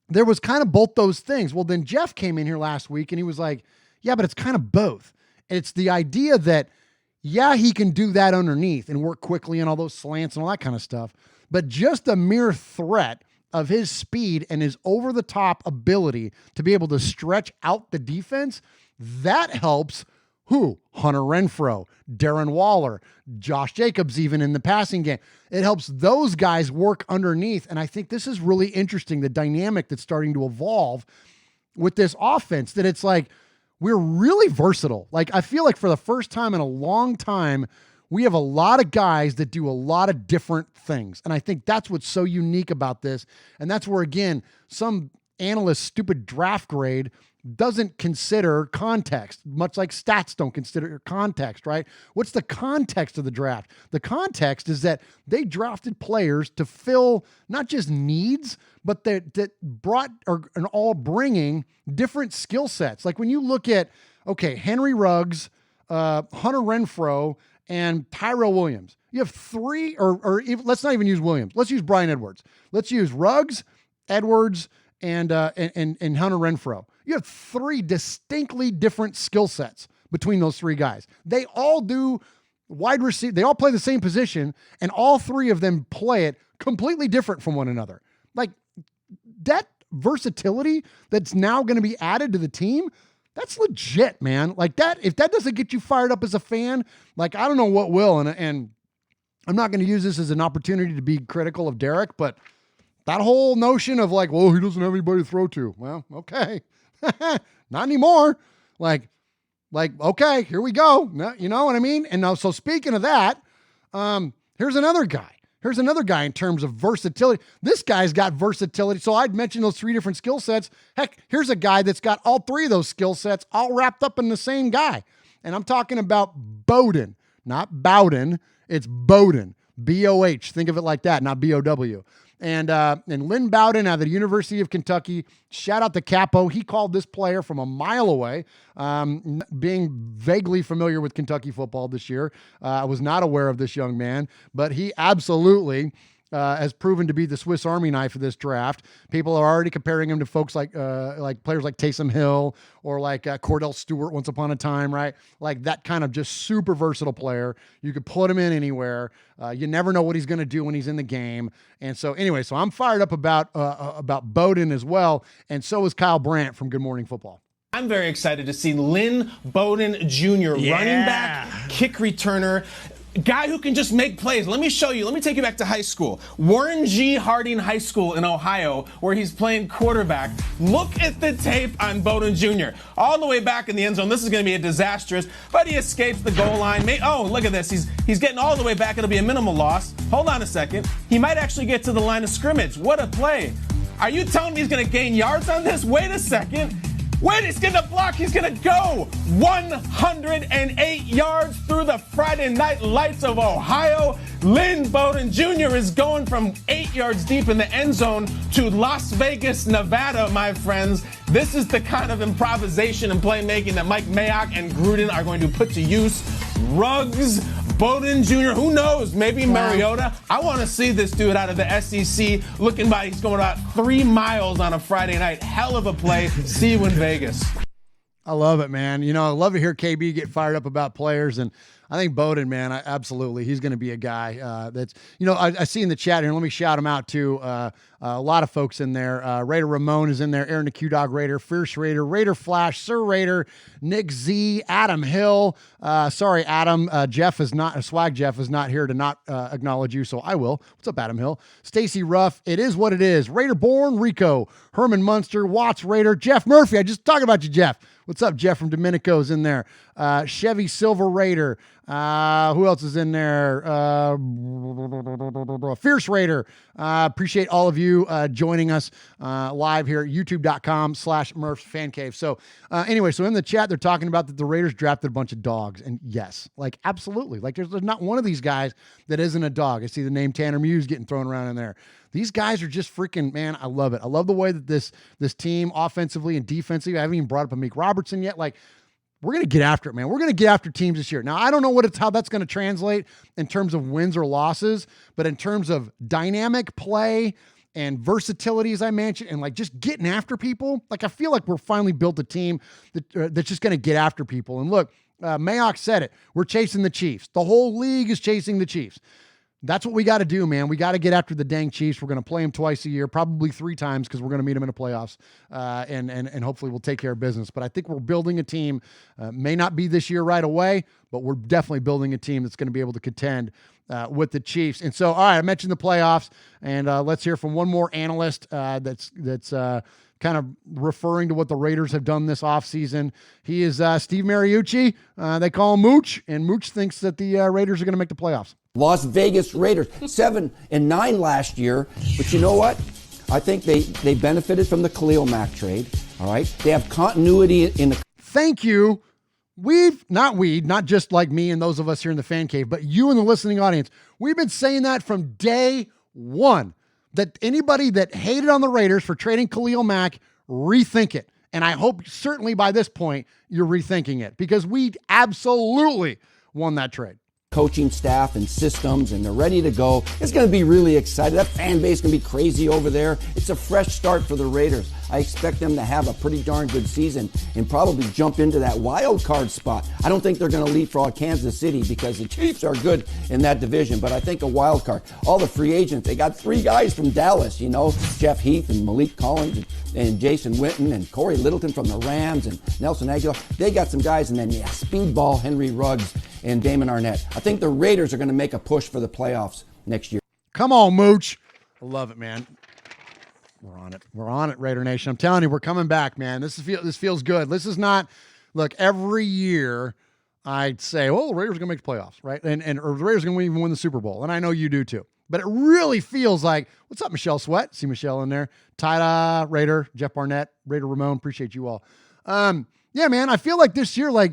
there was kind of both those things. Well, then Jeff came in here last week and he was like, yeah, but it's kind of both. And it's the idea that, he can do that underneath and work quickly and all those slants and all that kind of stuff. But just the mere threat of his speed and his over-the-top ability to be able to stretch out the defense, that helps who? Hunter Renfrow, Darren Waller, Josh Jacobs, even in the passing game. It helps those guys work underneath. And I think this is really interesting, the dynamic that's starting to evolve with this offense, that it's like, we're really versatile. Like, I feel like for the first time in a long time, we have a lot of guys that do a lot of different things. And I think that's what's so unique about this. And that's where, again, some analyst's stupid draft grade doesn't consider context, much like stats don't consider context, right? What's the context of the draft? The context is that they drafted players to fill not just needs, but that brought and all bringing different skill sets. Like when you look at, okay, Henry Ruggs, Hunter Renfrow, and Tyrell Williams. You have three, or even, let's not even use Williams. Let's use Brian Edwards. Let's use Ruggs, Edwards, and Hunter Renfrow. You have three distinctly different skill sets, between those three guys. They all do wide receiver. They all play the same position, and all three of them play it completely different from one another. Like that versatility that's now going to be added to the team, that's legit, man. Like that, if that doesn't get you fired up as a fan, like I don't know what will. And I'm not going to use this as an opportunity to be critical of Derek, but that whole notion of like, well, he doesn't have anybody to throw to. Well, okay. Not anymore. Like, okay, here we go. You know what I mean? And now, so speaking of that, here's another guy. Here's another guy in terms of versatility. This guy's got versatility. So I'd mentioned those three different skill sets. Heck, here's a guy that's got all three of those skill sets all wrapped up in the same guy. And I'm talking about Bowden, not Bowden. It's Bowden, B-O-H. Think of it like that, not B-O-W. And Lynn Bowden out of the University of Kentucky, shout out to Capo. He called this player from a mile away, being vaguely familiar with Kentucky football this year. I was not aware of this young man, but he absolutely has proven to be the Swiss Army knife of this draft. People are already comparing him to folks like players like Taysom Hill or like Cordell Stewart once upon a time, right? Like that kind of just super versatile player. You could put him in anywhere. You never know what he's going to do when he's in the game. And so anyway, so I'm fired up about Bowden as well. And so is Kyle Brandt from Good Morning Football. I'm very excited to see Lynn Bowden Jr., running back, kick returner, guy who can just make plays. Let me show you. Let me take you back to high school. Warren G. Harding High School in Ohio, where he's playing quarterback. Look at the tape on Bowden Jr. All the way back in the end zone. This is going to be a disastrous, but he escapes the goal line. Oh, look at this. He's getting all the way back. It'll be a minimal loss. Hold on a second. He might actually get to the line of scrimmage. What a play. Are you telling me he's going to gain yards on this? Wait a second. Wait, he's going to block. He's going to go 108 yards through the Friday night lights of Ohio. Lynn Bowden Jr. is going from 8 yards deep in the end zone to Las Vegas, Nevada, my friends. This is the kind of improvisation and playmaking that Mike Mayock and Gruden are going to put to use. Ruggs, Bowden Jr., who knows? Maybe Mariota. I want to see this dude out of the SEC looking by. He's going about 3 miles on a Friday night. Hell of a play. See you in Vegas. I love it, man. You know, I love to hear KB get fired up about players, and I think Bowden, man, absolutely, he's going to be a guy that's, you know, I see in the chat here. Let me shout him out too. A lot of folks in there. Raider Ramon is in there. Aaron the Q-Dog Raider, Fierce Raider, Raider Flash, Sir Raider, Nick Z, Adam Hill. Sorry, Adam. Swag Jeff is not here to not acknowledge you, so I will. What's up, Adam Hill? Stacy Ruff. It is what it is. Raider Born, Rico, Herman Munster, Watts Raider, Jeff Murphy. I just talked about you, Jeff. What's up, Jeff from Domenico's in there. Chevy Silver Raider. Who else is in there? Fierce Raider. Appreciate all of you joining us live here at youtube.com/Murph's Fan Cave. So anyway, so in the chat, they're talking about that the Raiders drafted a bunch of dogs. And yes, like absolutely. Like there's not one of these guys that isn't a dog. I see the name Tanner Muse getting thrown around in there. These guys are just freaking, man, I love it. I love the way that this team offensively and defensively, I haven't even brought up Amik Robertson yet. Like, we're going to get after it, man. We're going to get after teams this year. Now, I don't know how that's going to translate in terms of wins or losses, but in terms of dynamic play and versatility, as I mentioned, and like just getting after people, like I feel like we're finally built a team that's just going to get after people. And look, Mayock said it. We're chasing the Chiefs. The whole league is chasing the Chiefs. That's what we got to do, man. We got to get after the dang Chiefs. We're going to play them twice a year, probably 3 times because we're going to meet them in the playoffs, and hopefully we'll take care of business. But I think we're building a team. May not be this year right away, but we're definitely building a team that's going to be able to contend with the Chiefs. And so, all right, I mentioned the playoffs, and let's hear from one more analyst that's kind of referring to what the Raiders have done this offseason. He is Steve Mariucci. They call him Mooch, and Mooch thinks that the Raiders are going to make the playoffs. Las Vegas Raiders, 7-9 last year. But you know what? I think they benefited from the Khalil Mack trade. All right. They have continuity in the. Thank you. Not just like me and those of us here in the fan cave, but you in the listening audience. We've been saying that from day one, that anybody that hated on the Raiders for trading Khalil Mack, rethink it. And I hope certainly by this point you're rethinking it, because we absolutely won that trade. coaching staff and systems, and they're ready to go. It's going to be really exciting. That fan base is going to be crazy over there. It's a fresh start for the Raiders. I expect them to have a pretty darn good season and probably jump into that wild card spot. I don't think they're going to leapfrog Kansas City because the Chiefs are good in that division, but I think a wild card. All the free agents, they got 3 guys from Dallas, Jeff Heath and Malik Collins and Jason Witten and Corey Littleton from the Rams and Nelson Aguilar. They got some guys, and then, speedball Henry Ruggs and Damon Arnett. I think the Raiders are going to make a push for the playoffs next year. Come on, Mooch. I love it, man. We're on it. We're on it, Raider Nation. I'm telling you, we're coming back, man. This feels good. This is not, look, every year I'd say, well, the Raiders are going to make the playoffs, right? Or the Raiders are going to even win the Super Bowl. And I know you do too. But it really feels like, what's up, Michelle Sweat? See Michelle in there. Tyda, Raider, Jeff Barnett, Raider Ramon. Appreciate you all. Yeah, man, I feel like this year, like,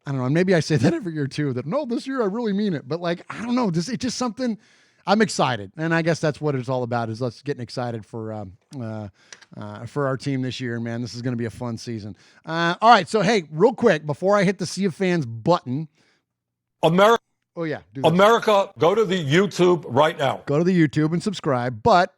I don't know, maybe I say that every year too, that no, this year I really mean it. But like, I don't know, it's just something, I'm excited. And I guess that's what it's all about, is us getting excited for our team this year, man. This is going to be a fun season. All right, so hey, real quick, before I hit the Sea of Fans button. America. Oh yeah. America, go to the YouTube right now. Go to the YouTube and subscribe, but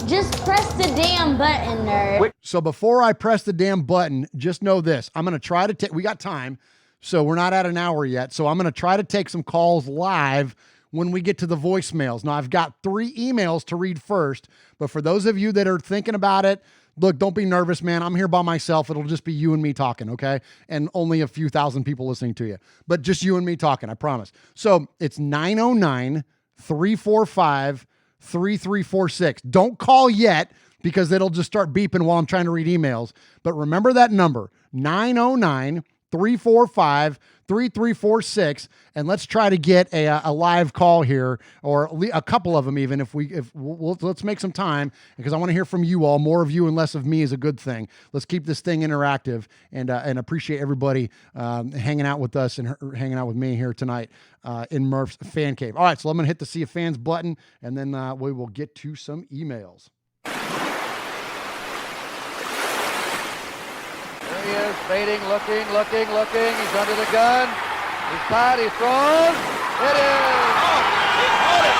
just press the damn button, nerd. So before I press the damn button, just know this. I'm going to try to take, we got time, so we're not at an hour yet. So I'm going to try to take some calls live when we get to the voicemails. Now, I've got 3 emails to read first, but for those of you that are thinking about it, look, don't be nervous, man. I'm here by myself. It'll just be you and me talking, okay? And only a few thousand people listening to you, but just you and me talking, I promise. So it's 909-345-3346. Don't call yet, because it'll just start beeping while I'm trying to read emails. But remember that number, 909-345-3346, and let's try to get a live call here, or a couple of them even, let's make some time, because I want to hear from you all. More of you and less of me is a good thing. Let's keep this thing interactive, and appreciate everybody hanging out with us and hanging out with me here tonight in Murph's Fan Cave. All right, so I'm going to hit the Sea of Fans button, and then we will get to some emails. There he is, baiting, looking. He's under the gun. He's tied, he throws. It is. He caught it.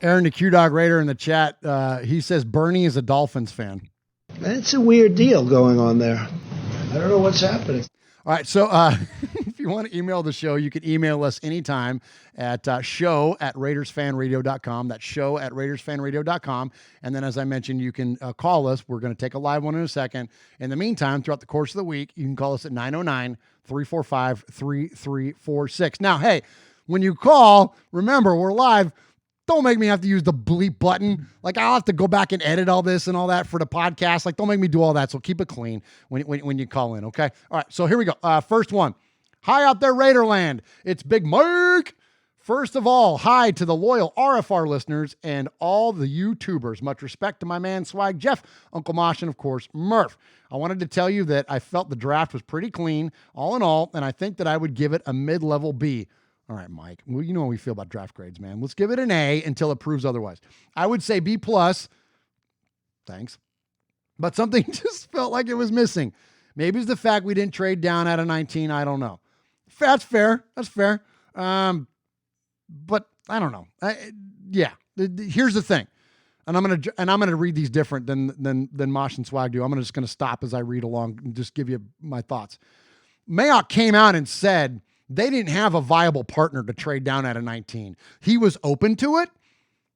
Aaron, the Q-Dog Raider in the chat, he says Bernie is a Dolphins fan. It's a weird deal going on there. I don't know what's happening. All right, so if you want to email the show, you can email us anytime at show@RaidersFanRadio.com. That's show@RaidersFanRadio.com. And then, as I mentioned, you can call us. We're going to take a live one in a second. In the meantime, throughout the course of the week, you can call us at 909-345-3346. Now, hey, when you call, remember, we're live. Don't make me have to use the bleep button. Like, I'll have to go back and edit all this and all that for the podcast. Like, don't make me do all that. So keep it clean when you call in, okay? All right, so here we go. First one. Hi out there, Raiderland. It's Big Mike. First of all, hi to the loyal RFR listeners and all the YouTubers. Much respect to my man Swag, Jeff, Uncle Mosh, and of course, Murph. I wanted to tell you that I felt the draft was pretty clean, all in all, and I think that I would give it a mid-level B. All right, Mike, well, you know how we feel about draft grades, man. Let's give it an A until it proves otherwise. I would say B+. Thanks. But something just felt like it was missing. Maybe it's the fact we didn't trade down out of 19. I don't know. That's fair. But I don't know. Here's the thing. And I'm gonna read these different than Mosh and Swag do. I'm just gonna stop as I read along and just give you my thoughts. Mayock came out and said they didn't have a viable partner to trade down out of 19. He was open to it.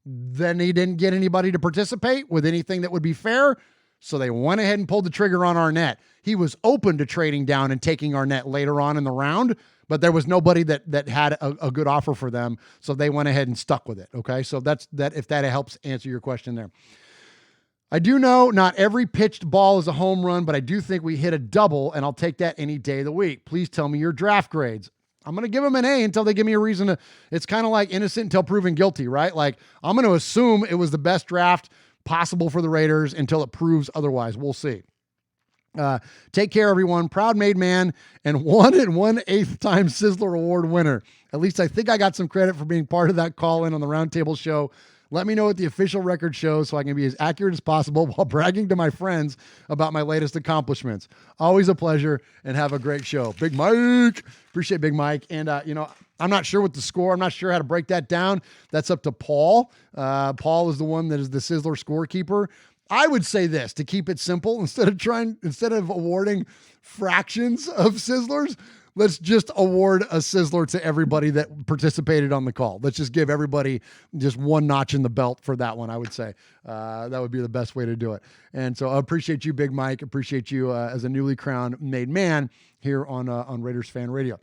Then he didn't get anybody to participate with anything that would be fair. So they went ahead and pulled the trigger on Arnett. He was open to trading down and taking Arnett later on in the round, but there was nobody that had a good offer for them. So they went ahead and stuck with it. Okay. So that's that, if that helps answer your question there. I do know not every pitched ball is a home run, but I do think we hit a double, and I'll take that any day of the week. Please tell me your draft grades. I'm going to give them an A until they give me a reason to. It's kind of like innocent until proven guilty, right? Like, I'm going to assume it was the best draft possible for the Raiders until it proves otherwise. We'll see. Take care, everyone. Proud made man and 1 1/8 time Sizzler Award winner. At least I think I got some credit for being part of that call-in on the Roundtable show. Let me know what the official record shows so I can be as accurate as possible while bragging to my friends about my latest accomplishments. Always a pleasure, and have a great show. Big Mike. Appreciate Big Mike. And, I'm not sure what the score. I'm not sure how to break that down. That's up to Paul. Paul is the one that is the Sizzler scorekeeper. I would say this to keep it simple, instead of awarding fractions of Sizzlers, let's just award a Sizzler to everybody that participated on the call. Let's just give everybody just one notch in the belt for that one, I would say. That would be the best way to do it. And so I appreciate you, Big Mike. Appreciate you as a newly crowned made man here on Raiders Fan Radio.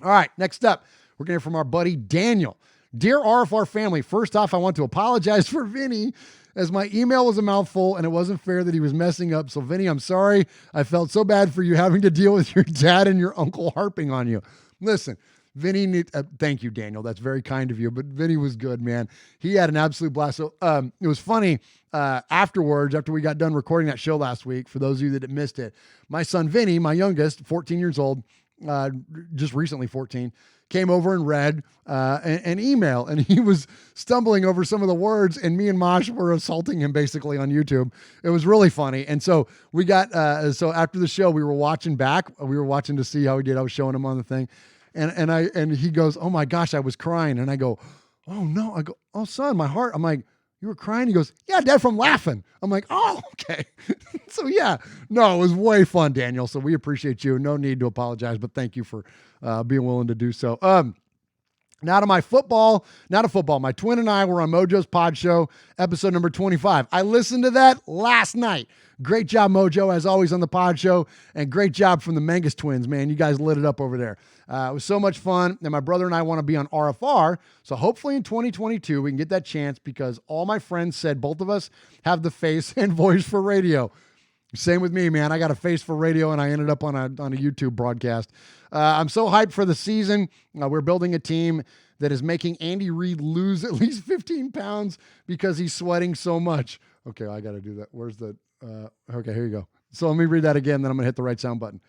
All right, next up, we're going to hear from our buddy Daniel. Dear RFR family, first off, I want to apologize for Vinny, as my email was a mouthful and it wasn't fair that he was messing up. So, Vinny, I'm sorry. I felt so bad for you having to deal with your dad and your uncle harping on you. Listen, Vinny, thank you, Daniel. That's very kind of you. But Vinny was good, man. He had an absolute blast. So it was funny afterwards, after we got done recording that show last week, for those of you that missed it, my son Vinny, my youngest, 14 years old, just recently 14, came over and read an email, and he was stumbling over some of the words, and me and Mosh were assaulting him basically on YouTube. It was really funny. And so we got, so after the show, we were watching back. We were watching to see how he did. I was showing him on the thing. And he goes, "Oh my gosh, I was crying." And I go, "Oh no." I go, "Oh son, my heart." I'm like, "You were crying?" He goes, "Yeah, Dad, from laughing." I'm like, "Oh, okay." So yeah, no, it was way fun, Daniel. So we appreciate you. No need to apologize, but thank you for being willing to do so. Now to my my twin and I were on Mojo's Pod Show, episode number 25. I listened to that last night. Great job, Mojo, as always on the Pod Show, and great job from the Mangus twins, man. You guys lit it up over there. It was so much fun, and my brother and I want to be on RFR, so hopefully in 2022 we can get that chance, because all my friends said both of us have the face and voice for radio. Same with me, man. I got a face for radio, and I ended up on a YouTube broadcast. I'm so hyped for the season. We're building a team that is making Andy Reid lose at least 15 pounds because he's sweating so much. Okay, I got to do that. Where's the... okay, here you go. So let me read that again, then I'm going to hit the right sound button.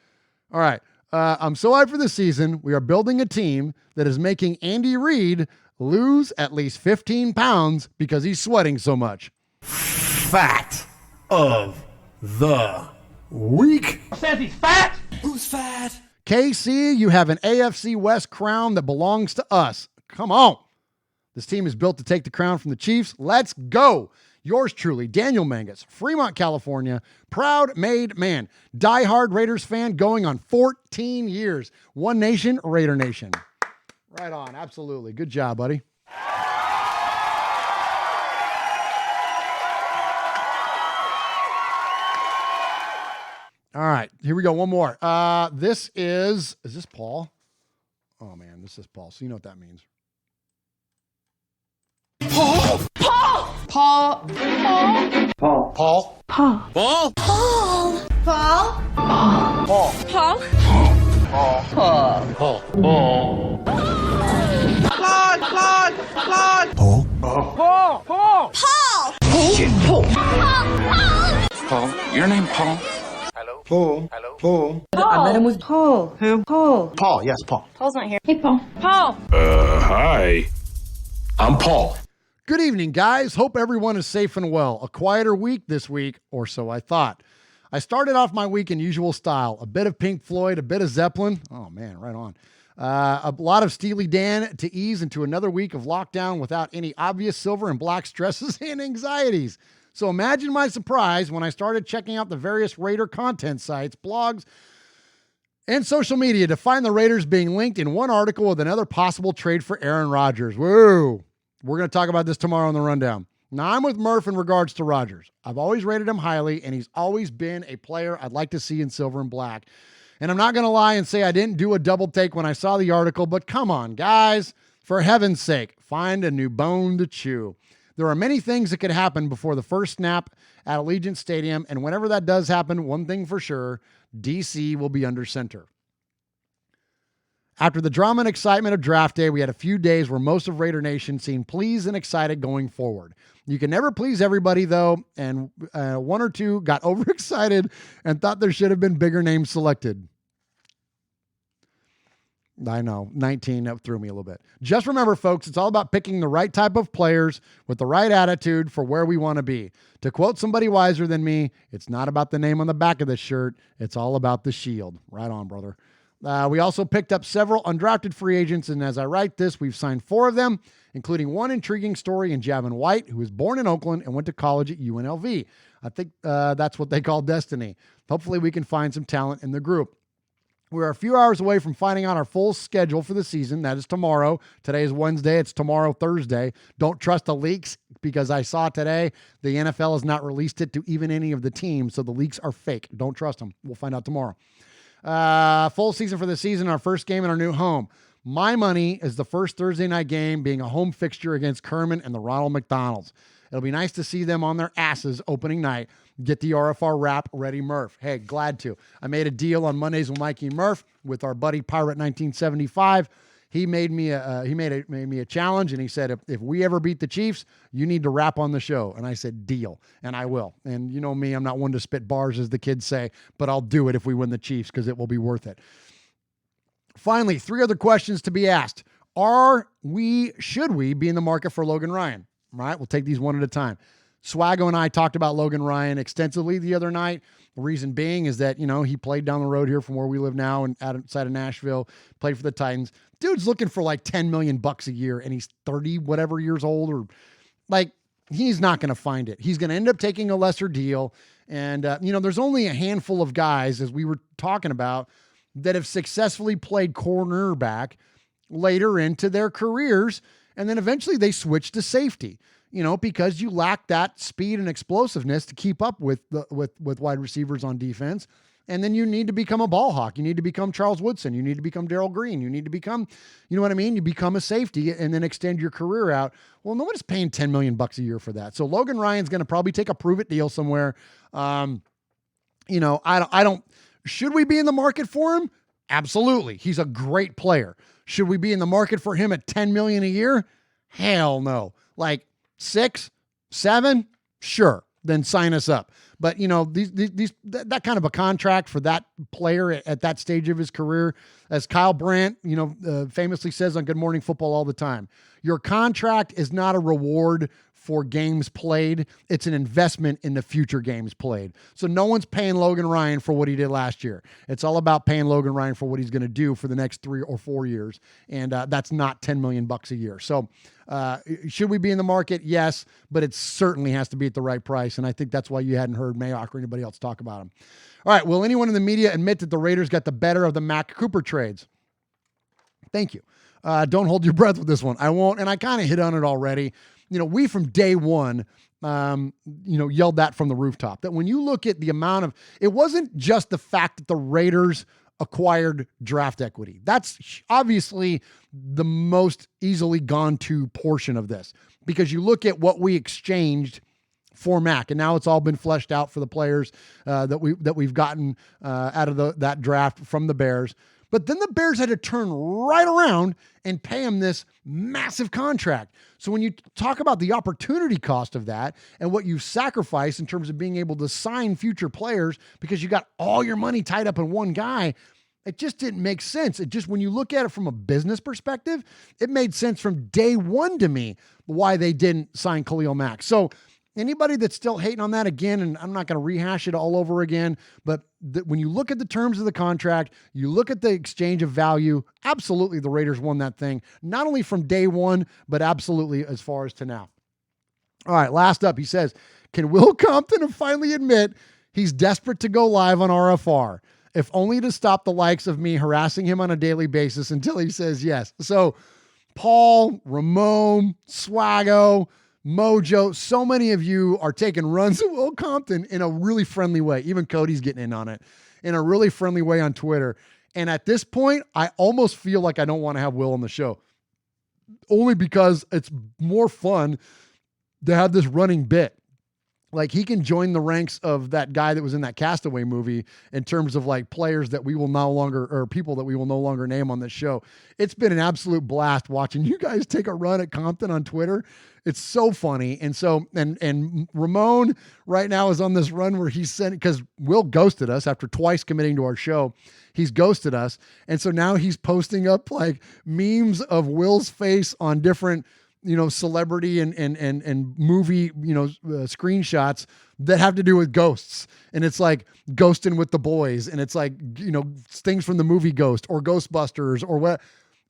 All right. I'm so hyped for the season. We are building a team that is making Andy Reid lose at least 15 pounds because he's sweating so much. Fact of the week. Says he's fat. Who's fat? KC, you have an AFC West crown that belongs to us. Come on. This team is built to take the crown from the Chiefs. Let's go. Yours truly, Daniel Mangus, Fremont, California, proud made man, diehard Raiders fan going on 14 years. One nation, Raider Nation. Right on. Absolutely. Good job, buddy. All right, here we go. One more. This is this Paul? Oh man, this is Paul. So you know what that means. Paul. Paul. Paul. Paul. Paul. Paul. Paul. Paul. Paul. Paul. Paul. Paul. Paul. Paul. Paul. Claude. Claude. Claude. Paul. Paul. Paul. Paul. Paul. Paul. Paul. Your name, Paul? Paul. Hello. Paul. I met him with Paul. Who? Paul. Paul. Yes, Paul. Paul's not here. Hey, Paul. Paul. Hi. I'm Paul. Good evening, guys. Hope everyone is safe and well. A quieter week this week, or so I thought. I started off my week in usual style. A bit of Pink Floyd, a bit of Zeppelin. Oh, man, right on. A lot of Steely Dan to ease into another week of lockdown without any obvious silver and black stresses and anxieties. So imagine my surprise when I started checking out the various Raider content sites, blogs, and social media to find the Raiders being linked in one article with another possible trade for Aaron Rodgers. Woo! We're going to talk about this tomorrow on the rundown. Now, I'm with Murph in regards to Rodgers. I've always rated him highly, and he's always been a player I'd like to see in silver and black. And I'm not going to lie and say I didn't do a double take when I saw the article, but come on, guys. For heaven's sake, find a new bone to chew. There are many things that could happen before the first snap at Allegiant Stadium, and whenever that does happen, one thing for sure, DC will be under center. After the drama and excitement of draft day, we had a few days where most of Raider Nation seemed pleased and excited going forward. You can never please everybody, though, and one or two got overexcited and thought there should have been bigger names selected. I know, 19, that threw me a little bit. Just remember, folks, it's all about picking the right type of players with the right attitude for where we want to be. To quote somebody wiser than me, it's not about the name on the back of the shirt. It's all about the shield. Right on, brother. We also picked up several undrafted free agents, and as I write this, we've signed 4 of them, including one intriguing story in Javin White, who was born in Oakland and went to college at UNLV. I think that's what they call destiny. Hopefully we can find some talent in the group. We're a few hours away from finding out our full schedule for the season. That is tomorrow. Today is Wednesday. It's tomorrow, Thursday. Don't trust the leaks, because I saw today the NFL has not released it to even any of the teams, so the leaks are fake. Don't trust them. We'll find out tomorrow. Full season for the season, our first game in our new home. My money is the first Thursday night game being a home fixture against Kerman and the Ronald McDonald's. It'll be nice to see them on their asses opening night. Get the RFR wrap ready, Murph. Hey, glad to. I made a deal on Mondays with Mikey Murph with our buddy Pirate 1975. He made me a challenge, and he said, if we ever beat the Chiefs, you need to rap on the show. And I said, deal, and I will. And you know me, I'm not one to spit bars, as the kids say, but I'll do it if we win the Chiefs, because it will be worth it. Finally, 3 other questions to be asked. Should we be in the market for Logan Ryan? All right, we'll take these one at a time. Swaggo and I talked about Logan Ryan extensively the other night. The reason being is that, he played down the road here from where we live now and outside of Nashville, played for the Titans. Dude's looking for like $10 million a year, and he's 30 whatever years old, or like, he's not going to find it. He's going to end up taking a lesser deal. And, there's only a handful of guys, as we were talking about, that have successfully played cornerback later into their careers. And then eventually they switch to safety, because you lack that speed and explosiveness to keep up with wide receivers on defense. And then you need to become a ball hawk. You need to become Charles Woodson. You need to become Darrell Green. You need to become, you know what I mean? You become a safety and then extend your career out. Well, nobody's paying $10 million a year for that. So Logan Ryan's going to probably take a prove it deal somewhere. Should we be in the market for him? Absolutely. He's a great player. Should we be in the market for him at $10 million a year? Hell no. Like 6, 7, sure. Then sign us up. But that kind of a contract for that player at that stage of his career, as Kyle Brandt, famously says on Good Morning Football all the time, your contract is not a reward for games played. It's an investment in the future games played. So no one's paying Logan Ryan for what he did last year. It's all about paying Logan Ryan for what he's going to do for the next 3 or 4 years. And that's not $10 million a year. So should we be in the market? Yes, but it certainly has to be at the right price. And I think that's why you hadn't heard Mayock or anybody else talk about him. All right. Will anyone in the media admit that the Raiders got the better of the Mac Cooper trades? Thank you. Don't hold your breath with this one. I won't. And I kind of hit on it already. We from day one, yelled that from the rooftop, that when you look at the amount of, it wasn't just the fact that the Raiders acquired draft equity. That's obviously the most easily gone to portion of this, because you look at what we exchanged for Mac, and now it's all been fleshed out for the players that we've gotten out of that draft from the Bears. But then the Bears had to turn right around and pay him this massive contract. So when you talk about the opportunity cost of that and what you sacrifice in terms of being able to sign future players because you got all your money tied up in one guy, it just didn't make sense. It just, when you look at it from a business perspective, it made sense from day one to me why they didn't sign Khalil Mack. So anybody that's still hating on that, again, and I'm not going to rehash it all over again, but when you look at the terms of the contract, you look at the exchange of value, absolutely the Raiders won that thing, not only from day one, but absolutely as far as to now. All right, last up, he says, can Will Compton finally admit he's desperate to go live on RFR, if only to stop the likes of me harassing him on a daily basis until he says yes? So Paul, Ramon, Swaggo, Mojo, so many of you are taking runs at Will Compton in a really friendly way. Even Cody's getting in on it in a really friendly way on Twitter. And at this point, I almost feel like I don't want to have Will on the show, only because it's more fun to have this running bit. like he can join the ranks of that guy that was in that Castaway movie in terms of like players that we will no longer, or people that we will no longer name on this show. It's been an absolute blast watching you guys take a run at Compton on Twitter. It's so funny. And so, and Ramon right now is on this run where he's sent, because Will ghosted us after twice committing to our show. He's ghosted us. And so now he's posting up like memes of Will's face on different, celebrity and movie, screenshots that have to do with ghosts. And it's like ghosting with the boys. And it's like, things from the movie Ghost or Ghostbusters or what.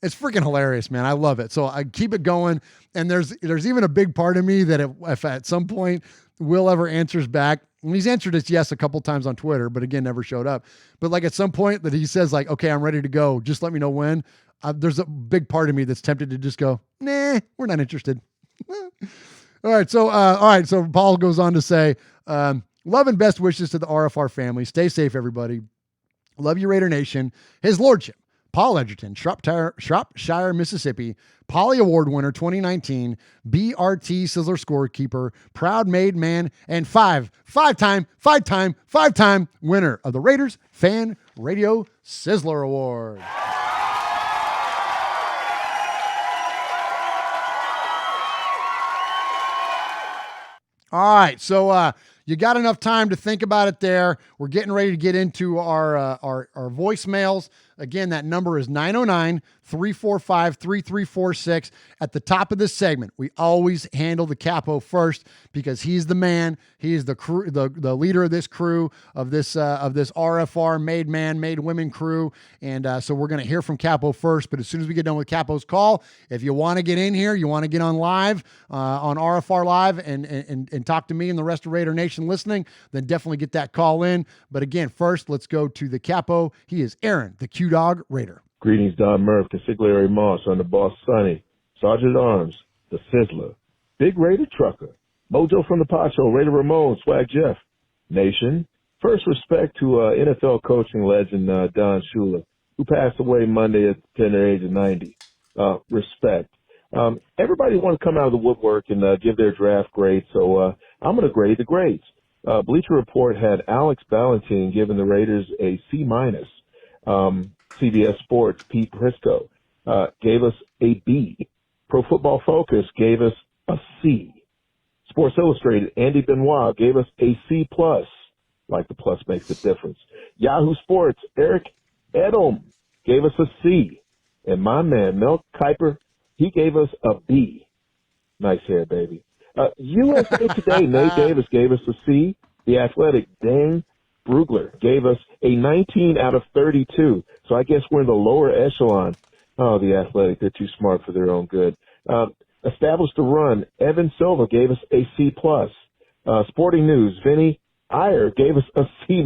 It's freaking hilarious, man. I love it. So I keep it going. And there's even a big part of me that if at some point Will ever answers back, and he's answered us yes a couple times on Twitter, but again, never showed up. But like at some point that he says like, okay, I'm ready to go. Just let me know when. There's a big part of me that's tempted to just go, nah, we're not interested. All right. So Paul goes on to say, love and best wishes to the RFR family. Stay safe, everybody. Love you, Raider Nation. His Lordship, Paul Edgerton, Shropshire, Mississippi, Polly Award winner 2019, BRT Sizzler scorekeeper, proud made man, and five-time winner of the Raiders Fan Radio Sizzler Award. All right, so you got enough time to think about it there. We're getting ready to get into our voicemails. Again, that number is 909-345-3346. At the top of this segment, we always handle the capo first because he's the man. He is the crew, the leader of this crew, of this RFR made man, made women crew. And so we're going to hear from Capo first. But as soon as we get done with Capo's call, if you want to get in here, you want to get on live, on RFR Live and talk to me and the rest of Raider Nation listening, then definitely get that call in. But again, first, let's go to the Capo. He is Aaron, the Q-Dog Raider. Greetings, Don Murph, Consigliere Moss on the Boss Sonny, Sergeant at Arms, the Sizzler, Big Raider Trucker, Mojo from the Pacho, Raider Ramon, Swag Jeff, Nation. First respect to NFL coaching legend Don Shula, who passed away Monday at the tender age of 90. Respect. Everybody wants to come out of the woodwork and give their draft grade, so I'm going to grade the grades. Bleacher Report had Alex Ballentine giving the Raiders a C-. CBS Sports, Pete Prisco, gave us a B. Pro Football Focus gave us a C. Sports Illustrated, Andy Benoit gave us a C+. Like the plus makes a difference. Yahoo Sports, Eric Edom gave us a C. And my man, Mel Kiper, he gave us a B. Nice hair, baby. USA Today, Nate Davis gave us a C. The Athletic, Dane Brugler gave us a 19 out of 32. So I guess we're in the lower echelon. Oh, the Athletic, they're too smart for their own good. Established the Run, Evan Silva gave us a C+. Sporting News, Vinny Iyer gave us a C-.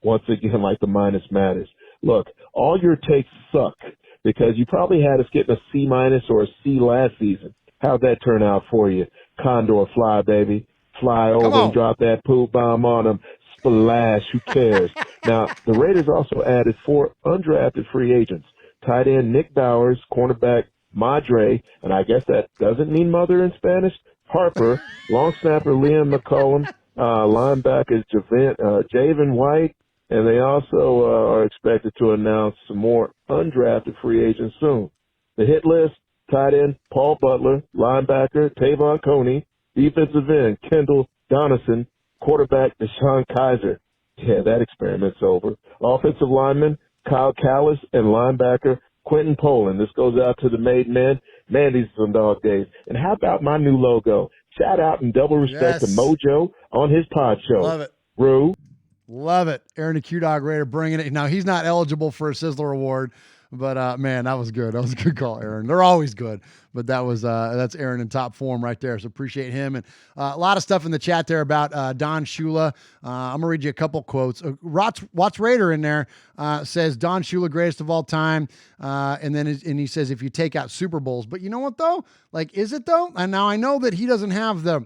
Once again, like the minus matters. Look, all your takes suck because you probably had us getting a C- or a C last season. How'd that turn out for you? Condor fly, baby. Fly over and drop that poop bomb on them. Splash, who cares? Now, the Raiders also added 4 undrafted free agents. Tight end Nick Bowers, cornerback Madre, and I guess that doesn't mean mother in Spanish, Harper, long snapper Liam McCollum, linebackers Javen White, and they also are expected to announce some more undrafted free agents soon. The hit list, tight end Paul Butler, linebacker Tavon Coney, defensive end Kendall Donison, quarterback Deshaun Kaiser. Yeah, that experiment's over. Offensive lineman Kyle Callis and linebacker Quentin Poland. This goes out to the made men. Man, these are some dog days. And how about my new logo? Shout out and double respect to Mojo on his pod show. Love it. Rue. Love it. Aaron the Q-Dog Raider bringing it. Now, he's not eligible for a Sizzler Award, but man, that was good. That was a good call, Aaron. They're always good, but that was that's Aaron in top form right there. So appreciate him. And a lot of stuff in the chat there about Don Shula. I'm gonna read you a couple quotes. Watts Raider in there says Don Shula greatest of all time, and then he says if you take out Super Bowls, but you know what though? Like, is it though? And now I know that he doesn't have the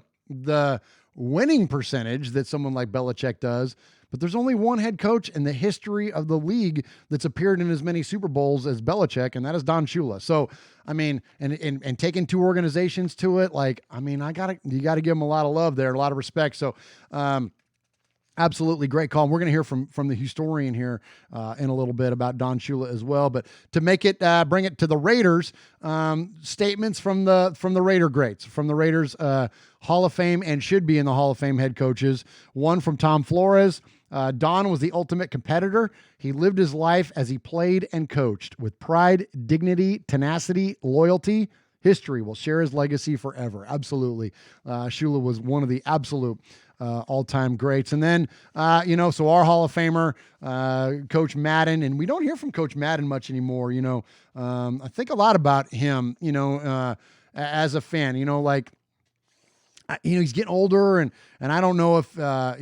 winning percentage that someone like Belichick does. But there's only one head coach in the history of the league that's appeared in as many Super Bowls as Belichick, and that is Don Shula. So, I mean, and taking two organizations to it, like, I mean, you gotta give him a lot of love there, a lot of respect. So, absolutely great call. And we're going to hear from the historian here in a little bit about Don Shula as well. But to make it, bring it to the Raiders, statements from the Raider greats, from the Raiders Hall of Fame and should be in the Hall of Fame head coaches. One from Tom Flores. Don was the ultimate competitor. He lived his life as he played and coached with pride, dignity, tenacity, loyalty. History will share his legacy forever. Absolutely. Shula was one of the absolute all-time greats. And then, so our Hall of Famer, Coach Madden, and we don't hear from Coach Madden much anymore. I think a lot about him, as a fan, he's getting older and I don't know if, how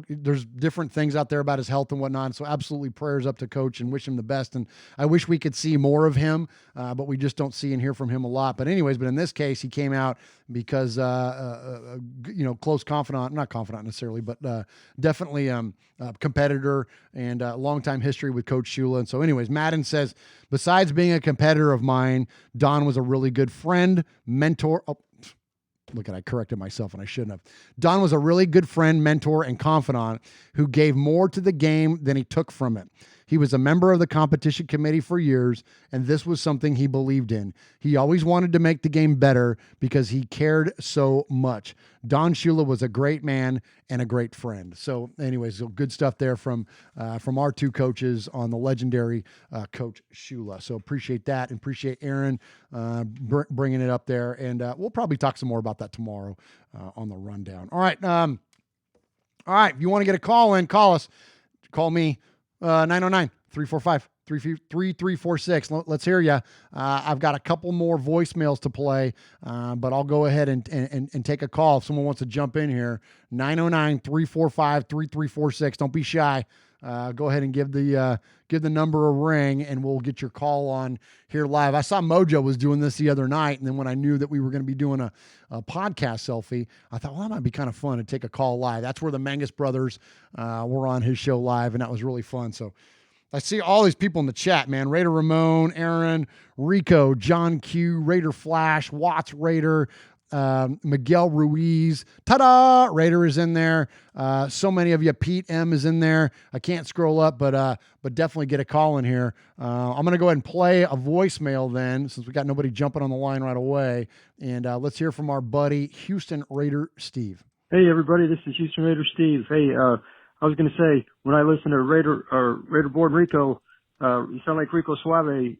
there's different things out there about his health and whatnot. So absolutely prayers up to Coach and wish him the best. And I wish we could see more of him, but we just don't see and hear from him a lot. But anyways, in this case, he came out because, close confidant, not confidant necessarily, but definitely a competitor and longtime history with Coach Shula. And so anyways, Madden says, besides being a competitor of mine, Don was a really good friend, mentor. Look at, I corrected myself and I shouldn't have. Don was a really good friend, mentor, and confidant who gave more to the game than he took from it. He was a member of the competition committee for years, and this was something he believed in. He always wanted to make the game better because he cared so much. Don Shula was a great man and a great friend. So anyways, so good stuff there from our two coaches on the legendary Coach Shula. So appreciate that and appreciate Aaron bringing it up there. And we'll probably talk some more about that tomorrow on the rundown. All right. If you want to get a call in, call us. Call me. 909-345-3346. Let's hear you. I've got a couple more voicemails to play, but I'll go ahead and take a call if someone wants to jump in here. 909-345-3346. Don't be shy. Go ahead and give the number a ring, and we'll get your call on here live. I saw Mojo was doing this the other night, and then when I knew that we were going to be doing a podcast selfie, I thought, well, that might be kind of fun to take a call live. That's where the Mangus brothers were on his show live, and that was really fun. So I see all these people in the chat, man. Raider Ramon, Aaron, Rico, John Q, Raider Flash, Watts Raider, Miguel Ruiz, ta-da, Raider is in there. So many of you. Pete M is in there. I can't scroll up, but definitely get a call in here. I'm going to go ahead and play a voicemail then, since we got nobody jumping on the line right away. And let's hear from our buddy, Houston Raider Steve. Hey, everybody. This is Houston Raider Steve. Hey, I was going to say, when I listen to Raider Board Rico, you sound like Rico Suave.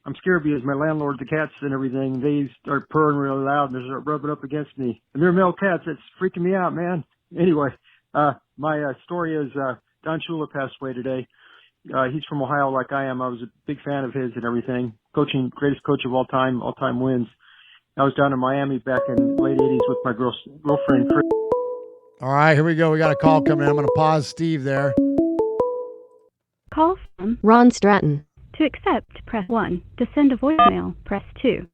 I'm scared because my landlord, the cats and everything, they start purring really loud and they start rubbing up against me. And they're male cats. It's freaking me out, man. Anyway, my story is Don Shula passed away today. He's from Ohio like I am. I was a big fan of his and everything. Greatest coach of all time wins. I was down in Miami back in the late 80s with my girlfriend, Chris. All right, here we go. We got a call coming in. I'm going to pause Steve there. Call from Ron Stratton. To accept, press 1. To send a voicemail, press 2.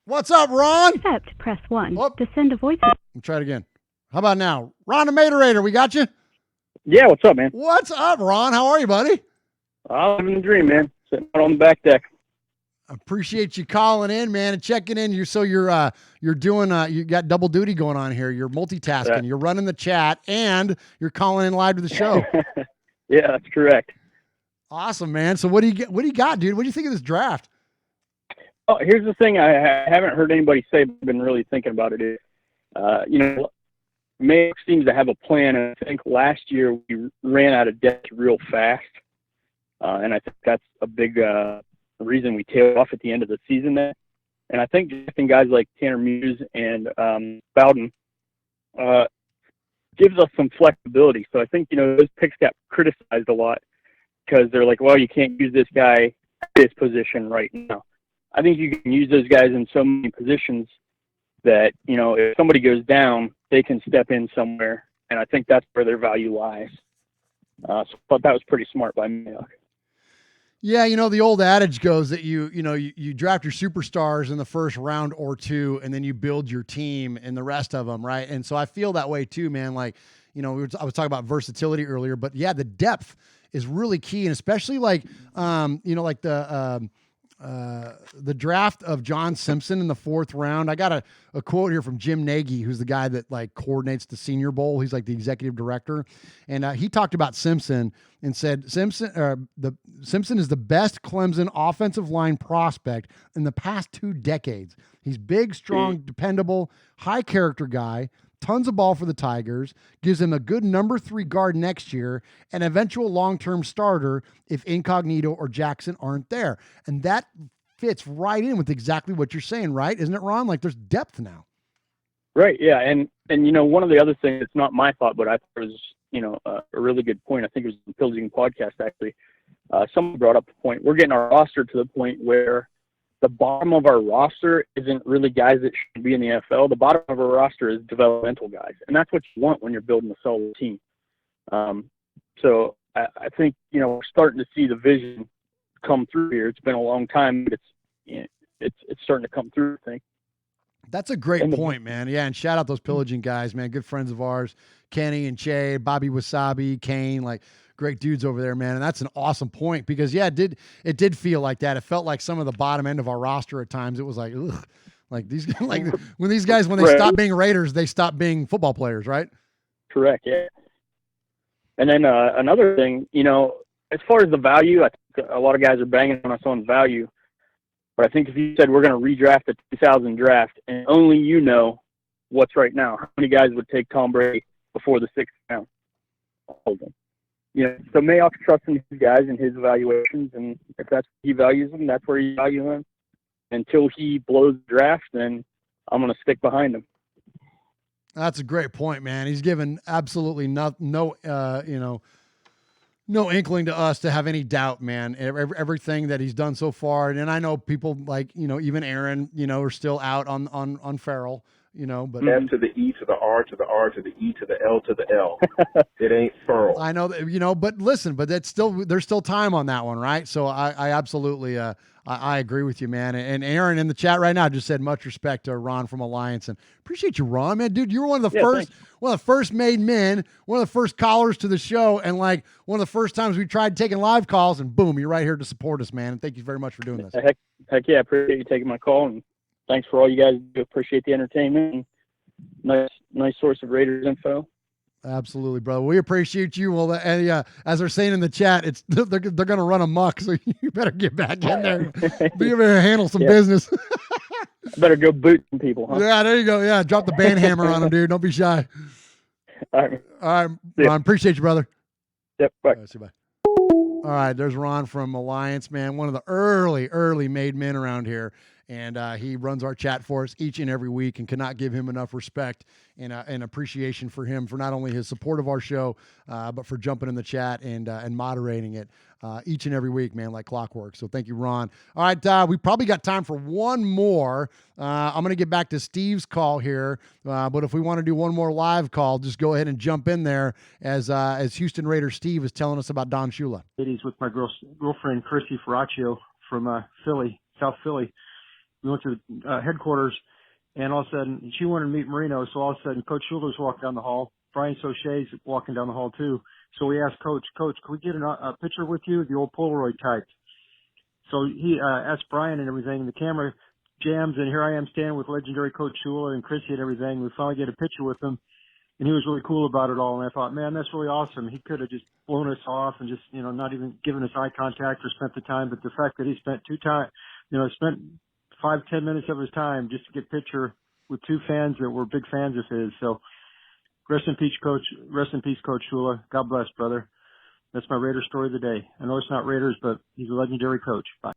What's up, Ron? To accept, press 1. To send a voicemail. We'll try it again. How about now? Ron the Materator, we got you? Yeah, what's up, man? What's up, Ron? How are you, buddy? I'm living the dream, man. Sitting out on the back deck. Appreciate you calling in, man, and checking in. You're doing you got double duty going on here. You're multitasking. Yeah. You're running the chat and you're calling in live to the show. Yeah, that's correct. Awesome, man. So what do you got, dude? What do you think of this draft? Oh, here's the thing I haven't heard anybody say, but I've been really thinking about it. Is, Mayo seems to have a plan, and I think last year we ran out of depth real fast, and I think that's a big reason we tailed off at the end of the season there. And I think drafting guys like Tanner Muse and Bowden gives us some flexibility. So I think, those picks got criticized a lot, because they're like, well, you can't use this guy at this position right now. I think you can use those guys in so many positions that, if somebody goes down, they can step in somewhere. And I think that's where their value lies. So I thought that was pretty smart by Mayock. Yeah, the old adage goes that you draft your superstars in the first round or two, and then you build your team and the rest of them, right? And so I feel that way too, man. Like, I was talking about versatility earlier, but yeah, the depth is really key, and especially like, like the draft of John Simpson in the 4th round. I got a quote here from Jim Nagy, who's the guy that like coordinates the Senior Bowl. He's like the executive director, and he talked about Simpson and said Simpson is the best Clemson offensive line prospect in the past 2 decades. He's big, strong, dependable, high character guy. Tons of ball for the Tigers, gives him a good number 3 guard next year, and eventual long-term starter if Incognito or Jackson aren't there. And that fits right in with exactly what you're saying, right? Isn't it, Ron? Like, there's depth now. Right, yeah. And one of the other things, it's not my thought, but I thought it was, a really good point. I think it was the Pillaging podcast, actually. Someone brought up the point. We're getting our roster to the point where the bottom of our roster isn't really guys that should be in the NFL. The bottom of our roster is developmental guys, and that's what you want when you're building a solid team. So I think we're starting to see the vision come through here. It's been a long time, but it's starting to come through, I think. That's a great point, man. Yeah, and shout out those Pillaging guys, man. Good friends of ours, Kenny and Che, Bobby Wasabi, Kane, like great dudes over there, man. And that's an awesome point because, yeah, it did feel like that. It felt like some of the bottom end of our roster at times. It was like, ugh, like these, like when these guys, when they stop being Raiders, they stop being football players, right? Correct, yeah. And then another thing, as far as the value, I think a lot of guys are banging on us on value. But I think if you said we're going to redraft the 2000 draft and only what's right now, how many guys would take Tom Brady before the 6th round? All of them. So Mayock's trusting his guys and his evaluations, and if that's he values them, that's where he values them. Until he blows the draft, then I'm going to stick behind him. That's a great point, man. He's given absolutely no inkling to us to have any doubt, man. Everything that he's done so far, and I know people like even Aaron, are still out on Farrell, but F to the E to the R to the R to the E to the L to the L. It ain't Farrell. I know that, but listen, but there's still time on that one, right? So I absolutely I agree with you, man. And Aaron in the chat right now just said much respect to Ron from Alliance, and appreciate you, Ron, man. Dude, you were one of the first made men, one of the first callers to the show, and like one of the first times we tried taking live calls, and boom, you're right here to support us, man. And thank you very much for doing this. Heck yeah, I appreciate you taking my call, and thanks for all you guys do. Appreciate the entertainment. Nice source of Raiders info. Absolutely, brother. We appreciate you. Well, and as they're saying in the chat, they're going to run amok, so you better get back in there. Be able to handle some business. Better go boot some people, huh? Yeah, there you go. Yeah, drop the band hammer on them, dude. Don't be shy. All right, Ron. Appreciate you, brother. Yep. Bye. All right, see you. Bye. All right, there's Ron from Alliance, man. One of the early made men around here. And he runs our chat for us each and every week, and cannot give him enough respect and appreciation for him for not only his support of our show, but for jumping in the chat and moderating it each and every week, man, like clockwork. So thank you, Ron. All right, we probably got time for one more. I'm going to get back to Steve's call here, but if we want to do one more live call, just go ahead and jump in there as Houston Raider Steve is telling us about Don Shula. Ladies with my girlfriend Chrissy Ferraccio from Philly, South Philly. We went to headquarters, and all of a sudden, she wanted to meet Marino, so all of a sudden, Coach Schuler's walking down the hall. Brian Soche's walking down the hall, too. So we asked Coach, can we get a picture with you, the old Polaroid type? So he asked Brian and everything, and the camera jams, and here I am standing with legendary Coach Schuler and Chrissy and everything. We finally get a picture with him, and he was really cool about it all, and I thought, man, that's really awesome. He could have just blown us off and just, not even given us eye contact or spent the time, but the fact that he spent spent 5-10 minutes of his time just to get a picture with 2 fans that were big fans of his. So rest in peace, Coach. Rest in peace, Coach Shula. God bless, brother. That's my Raider story of the day. I know it's not Raiders, but he's a legendary coach. Bye.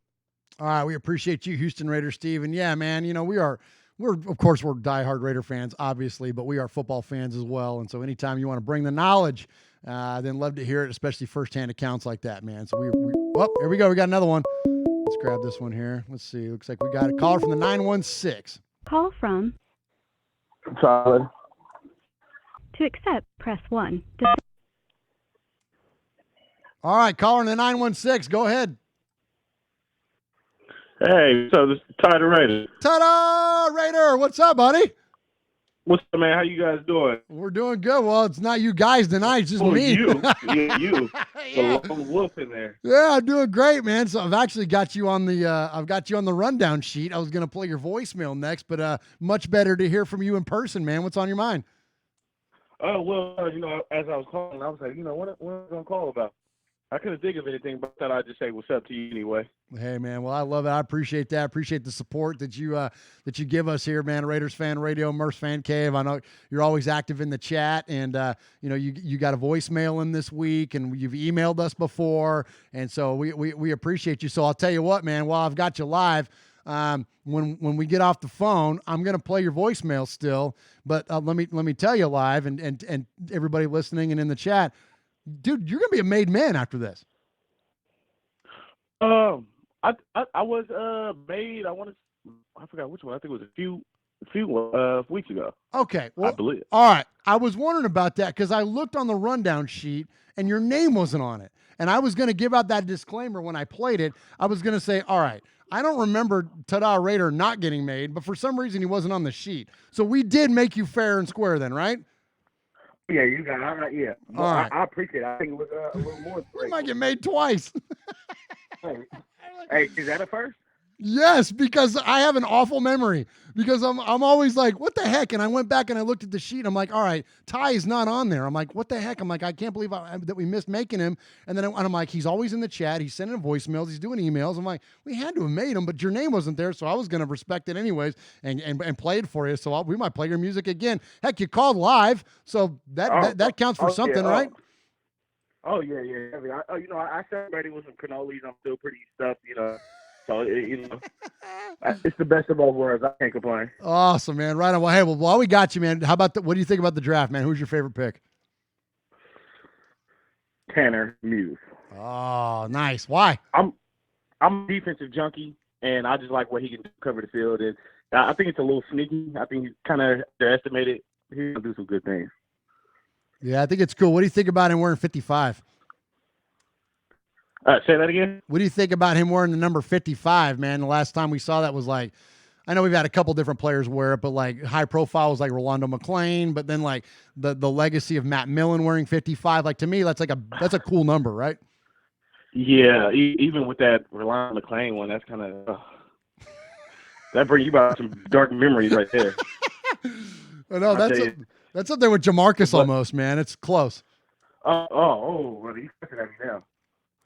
All right, we appreciate you, Houston Raider Steve. And yeah, man, we're of course we're diehard Raider fans, obviously, but we are football fans as well. And so anytime you want to bring the knowledge, then love to hear it, especially firsthand accounts like that, man. So here we go. We got another one. Let's grab this one here. Let's see. Looks like we got a caller from the 916. Call from. Solid. To accept, press 1. All right, caller in the 916. Go ahead. Hey, so this is Ty the Raider. Ta-da, Raider! What's up, buddy? What's up, man? How you guys doing? We're doing good. Well, it's not you guys tonight. It's just me. You. You. Yeah. The lone wolf in there. Yeah, I'm doing great, man. So I've actually got you on the rundown sheet. I was gonna play your voicemail next, but much better to hear from you in person, man. What's on your mind? Oh, well, as I was calling, I was like, what am I going to call about? I couldn't think of anything, but I thought I'd just say what's up to you anyway. Hey, man. Well, I love it. I appreciate that. I appreciate the support that you give us here, man. Raiders Fan Radio, Murph's Fan Cave. I know you're always active in the chat, and you got a voicemail in this week, and you've emailed us before, and so we appreciate you. So I'll tell you what, man. While I've got you live, when we get off the phone, I'm gonna play your voicemail still, but let me tell you live, and everybody listening and in the chat, dude, you're gonna be a made man after this. I was made. I forgot which one. I think it was a few weeks ago. Okay, well, I believe. All right, I was wondering about that because I looked on the rundown sheet and your name wasn't on it, and I was gonna give out that disclaimer when I played it. I was gonna say, all right, I don't remember Ta-da Raider not getting made, but for some reason he wasn't on the sheet, so we did make you fair and square then, right? Yeah, you got it. Yeah. Well, All right. I appreciate it. I think it was a little more. You might get made twice. Hey, is that a first? Yes, because I have an awful memory. Because I'm always like, what the heck? And I went back and I looked at the sheet. I'm like, all right, Ty is not on there. I'm like, what the heck? I'm like, I can't believe that we missed making him. And then I'm like, he's always in the chat. He's sending voicemails. He's doing emails. I'm like, we had to have made him, but your name wasn't there. So I was going to respect it anyways and play it for you. So we might play your music again. Heck, you called live. So that counts for something, right? Oh, yeah. I celebrated with some cannolis. I'm still pretty stuffed, So, it's the best of both worlds. I can't complain. Awesome, man. Right on. Well, hey, while we got you, man, how about what do you think about the draft, man? Who's your favorite pick? Tanner Muse. Oh, nice. Why? I'm a defensive junkie, and I just like what he can cover the field. And I think it's a little sneaky. I think he's kind of underestimated. He's going to do some good things. Yeah, I think it's cool. What do you think about him wearing 55? Say that again? What do you think about him wearing the number 55, man? The last time we saw that was like, I know we've had a couple different players wear it, but like high profile was like Rolando McClain, but then like the legacy of Matt Millen wearing 55, like to me, that's a cool number, right? Yeah, even with that Rolando McClain one, that's kind of that brings you back some dark memories right there. I know that's up there with Jamarcus almost, man. It's close. Well, he's looking at me now.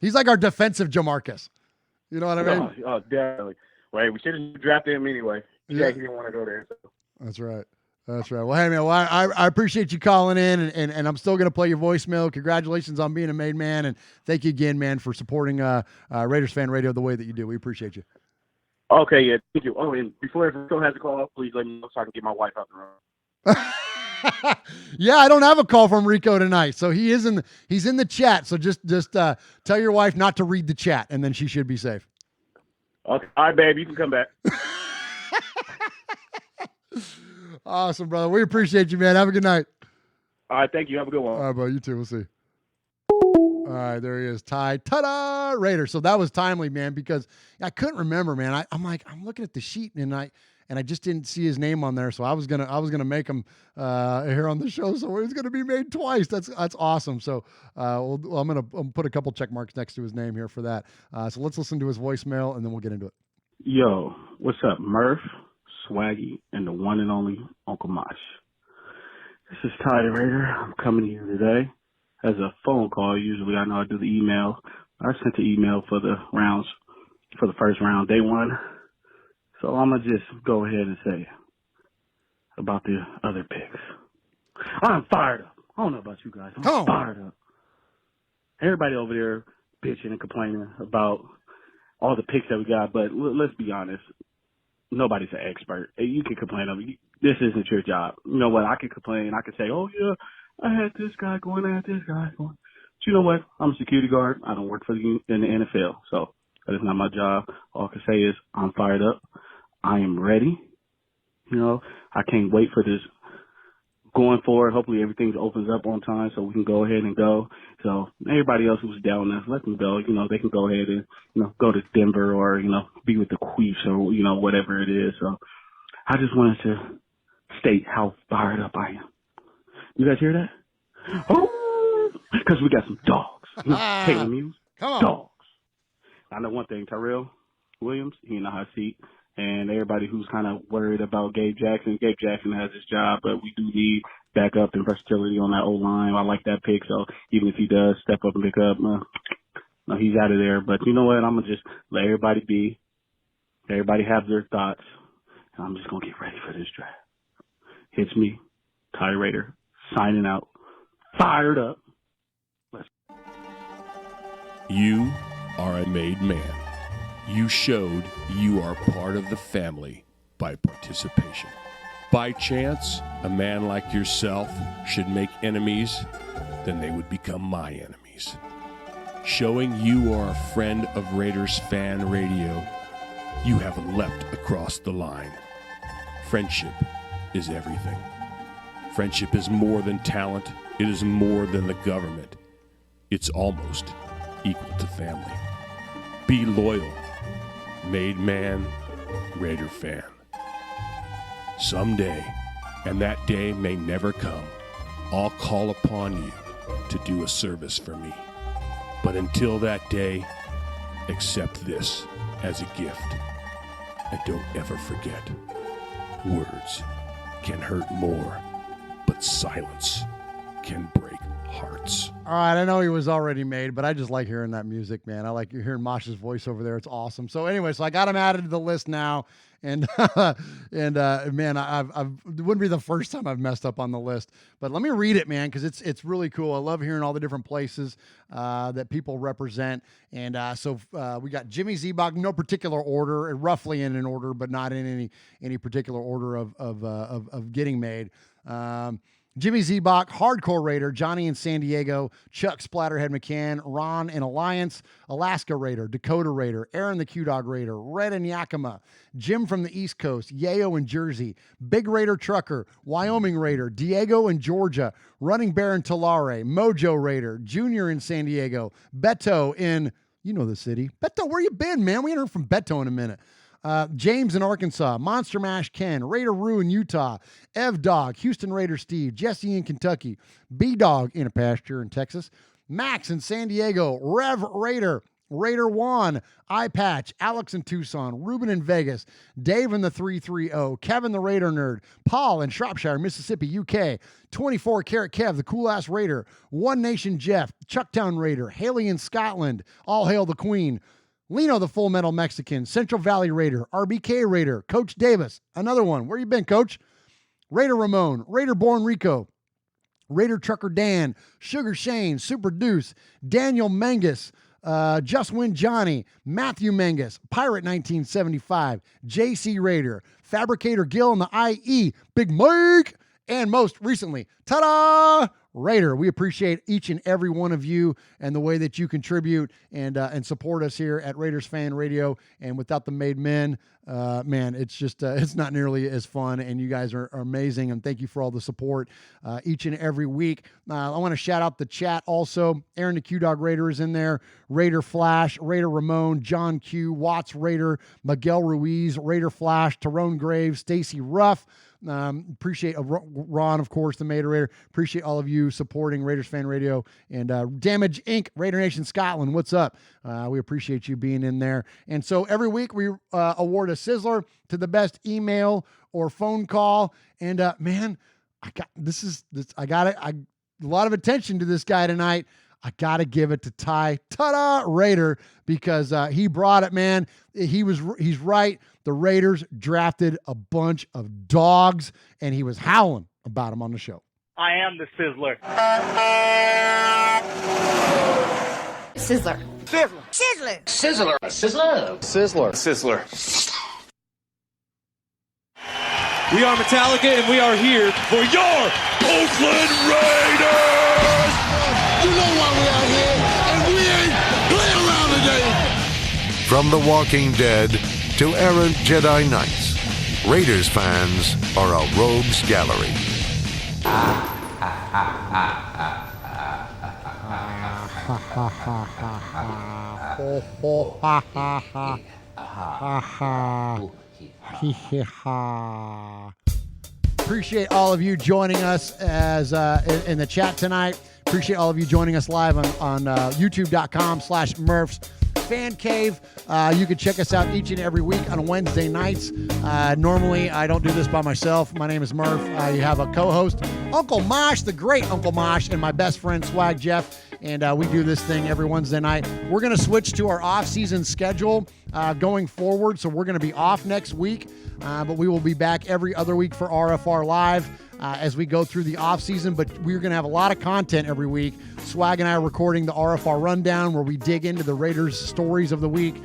He's like our defensive Jamarcus. You know what I mean? Oh, definitely. Well, we should have drafted him anyway. Yeah, he didn't want to go there. So. That's right. Well, hey, man, I appreciate you calling in, and I'm still going to play your voicemail. Congratulations on being a made man, and thank you again, man, for supporting Raiders Fan Radio the way that you do. We appreciate you. Okay, yeah, thank you. Oh, and before everyone has a call, please let me know so I can get my wife out the room. Yeah, I don't have a call from Rico tonight, so he's in the chat. So just tell your wife not to read the chat, and then she should be safe. Okay, all right, babe, you can come back. Awesome, brother. We appreciate you, man. Have a good night. All right, thank you. Have a good one. All right, bro. You too. We'll see. All right, there he is, Ty. Ta-da, Raider. So that was timely, man, because I couldn't remember, man. I'm looking at the sheet, and I just didn't see his name on there, so I was gonna make him here on the show, so he's gonna be made twice. That's awesome. So I'm gonna put a couple check marks next to his name here for that. So let's listen to his voicemail, and then we'll get into it. Yo, what's up, Murph, Swaggy, and the one and only Uncle Mosh. This is Ty the Raider. I'm coming to you today as a phone call. Usually I know I do the email. I sent the email for the rounds, for the first round, day one. So I'm going to just go ahead and say about the other picks. I'm fired up. I don't know about you guys. I'm fired up. Everybody over there bitching and complaining about all the picks that we got, but let's be honest. Nobody's an expert. You can complain of it. This isn't your job. You know what? I can complain. I can say, oh, yeah, I had this guy going, I had this guy going. But you know what? I'm a security guard. I don't work in the NFL, so that is not my job. All I can say is I'm fired up. I am ready. You know, I can't wait for this going forward, hopefully everything opens up on time so we can go ahead and go. So everybody else who's down there, let them go. They can go ahead and, go to Denver or, be with the Queefs or, whatever it is. So I just wanted to state how fired up I am. You guys hear that? Oh, because we got some dogs. Taylor Muse, dogs. I know one thing, Tyrell Williams, he in the hot seat. And everybody who's kind of worried about Gabe Jackson has his job, but we do need backup and versatility on that O-line. I like that pick, so even if he does step up and pick up, no, he's out of there. But you know what? I'm going to just let everybody be. Everybody have their thoughts. And I'm just going to get ready for this draft. It's me, Ty Raider, signing out. Fired up. You are a made man. You showed you are part of the family by participation. By chance, a man like yourself should make enemies, then they would become my enemies. Showing you are a friend of Raiders Fan Radio, you have leapt across the line. Friendship is everything. Friendship is more than talent. It is more than the government. It's almost equal to family. Be loyal. Made man, Raider fan. Someday, and that day may never come, I'll call upon you to do a service for me. But until that day, accept this as a gift. And don't ever forget, words can hurt more, but silence can break hearts. All right, I know he was already made, but I just like hearing that music, man. I like hearing Mosh's voice over there. It's awesome. So anyway, so I got him added to the list now, and man, it wouldn't be the first time I've messed up on the list. But let me read it, man, because it's really cool. I love hearing all the different places that people represent. And so we got Jimmy Zebach, no particular order, roughly in an order, but not in any particular order of getting made. Jimmy Zebach, Hardcore Raider, Johnny in San Diego, Chuck Splatterhead McCann, Ron in Alliance, Alaska Raider, Dakota Raider, Aaron the Q-Dog Raider, Red in Yakima, Jim from the East Coast, Yayo in Jersey, Big Raider Trucker, Wyoming Raider, Diego in Georgia, Running Bear in Tulare, Mojo Raider, Junior in San Diego, Beto in, you know the city. Beto, where you been, man? We ain't heard from Beto in a minute. James in Arkansas, Monster Mash Ken, Raider Rue in Utah, Ev Dog, Houston Raider Steve, Jesse in Kentucky, B Dog in a pasture in Texas, Max in San Diego, Rev Raider, Raider Juan, Eye Patch, Alex in Tucson, Ruben in Vegas, Dave in the 330, Kevin the Raider Nerd, Paul in Shropshire, Mississippi, UK, 24 Karat Kev, the Cool Ass Raider, One Nation Jeff, Chucktown Raider, Haley in Scotland, All Hail the Queen, Lino, the Full Metal Mexican, Central Valley Raider, RBK Raider, Coach Davis, another one. Where you been, Coach? Raider Ramon, Raider Born Rico, Raider Trucker Dan, Sugar Shane, Super Deuce, Daniel Mangus, Just Win Johnny, Matthew Mangus, Pirate 1975, JC Raider, Fabricator Gill in the IE, Big Mike, and most recently, ta-da! Raider. We appreciate each and every one of you and the way that you contribute and support us here at Raiders Fan Radio. And without the made men, man, it's just it's not nearly as fun. And you guys are amazing. And thank you for all the support each and every week. I want to shout out the chat also. Aaron the Q-Dog Raider is in there. Raider Flash, Raider Ramon, John Q, Watts Raider, Miguel Ruiz, Raider Flash, Tyrone Graves, Stacy Ruff. Appreciate Ron, of course, the Raider. Appreciate all of you supporting Raiders Fan Radio and Damage Inc. Raider Nation Scotland. What's up? We appreciate you being in there. And so every week we award a Sizzler to the best email or phone call. And man, I got a lot of attention to this guy tonight. I got to give it to Ty Raider because he brought it, man. He's right. The Raiders drafted a bunch of dogs, and he was howling about them on the show. I am the Sizzler. Sizzler. Sizzler. Sizzler. Sizzler. Sizzler. Sizzler. Sizzler. We are Metallica, and we are here for your Oakland Raiders! You know why we out here, and we ain't playing around today. From The Walking Dead to errant Jedi Knights, Raiders fans are a rogues gallery. Appreciate all of you joining us as in the chat tonight. Appreciate all of you joining us live on youtube.com/Murphs Fan Cave. You can check us out each and every week on Wednesday nights. Normally, I don't do this by myself. My name is Murph. You have a co-host, Uncle Mosh, the great Uncle Mosh, and my best friend, Swag Jeff. And we do this thing every Wednesday night. We're going to switch to our off-season schedule going forward. So we're going to be off next week, but we will be back every other week for RFR Live as we go through the off-season. But we're going to have a lot of content every week. Swag and I are recording the RFR Rundown where we dig into the Raiders stories of the week.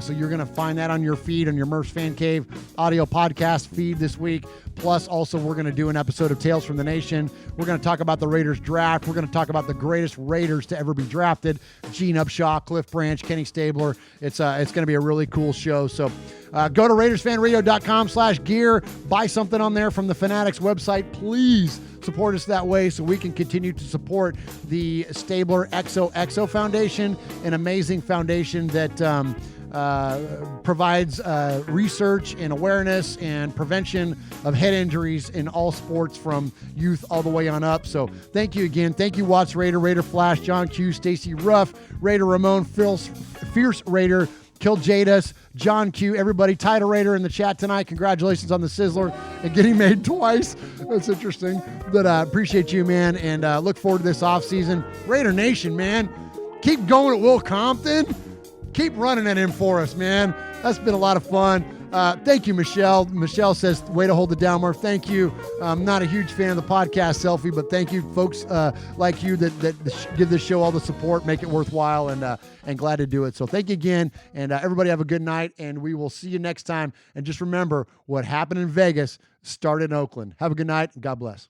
So you're going to find that on your feed, on your Murph's Fan Cave audio podcast feed this week. Plus, also, we're going to do an episode of Tales from the Nation. We're going to talk about the Raiders draft. We're going to talk about the greatest Raiders to ever be drafted. Gene Upshaw, Cliff Branch, Kenny Stabler. It's going to be a really cool show. So go to RaidersFanRadio.com/gear. Buy something on there from the Fanatics website. Please support us that way so we can continue to support the Stabler XOXO Foundation, an amazing foundation that provides research and awareness and prevention of head injuries in all sports from youth all the way on up. So thank you again. Thank you, Watts Raider, Raider Flash, John Q, Stacy Ruff, Raider Ramon, Fierce Raider, Kill Jadus, John Q, everybody. Title Raider in the chat tonight. Congratulations on the Sizzler and getting made twice. That's interesting. But I appreciate you, man, and look forward to this offseason. Raider Nation, man. Keep going at Will Compton. Keep running it in for us, man. That's been a lot of fun. Thank you, Michelle. Michelle says, way to hold it down, Murph. Thank you. I'm not a huge fan of the podcast selfie, but thank you, folks like you that give this show all the support, make it worthwhile, and glad to do it. So thank you again, and everybody have a good night, and we will see you next time. And just remember, what happened in Vegas started in Oakland. Have a good night, and God bless.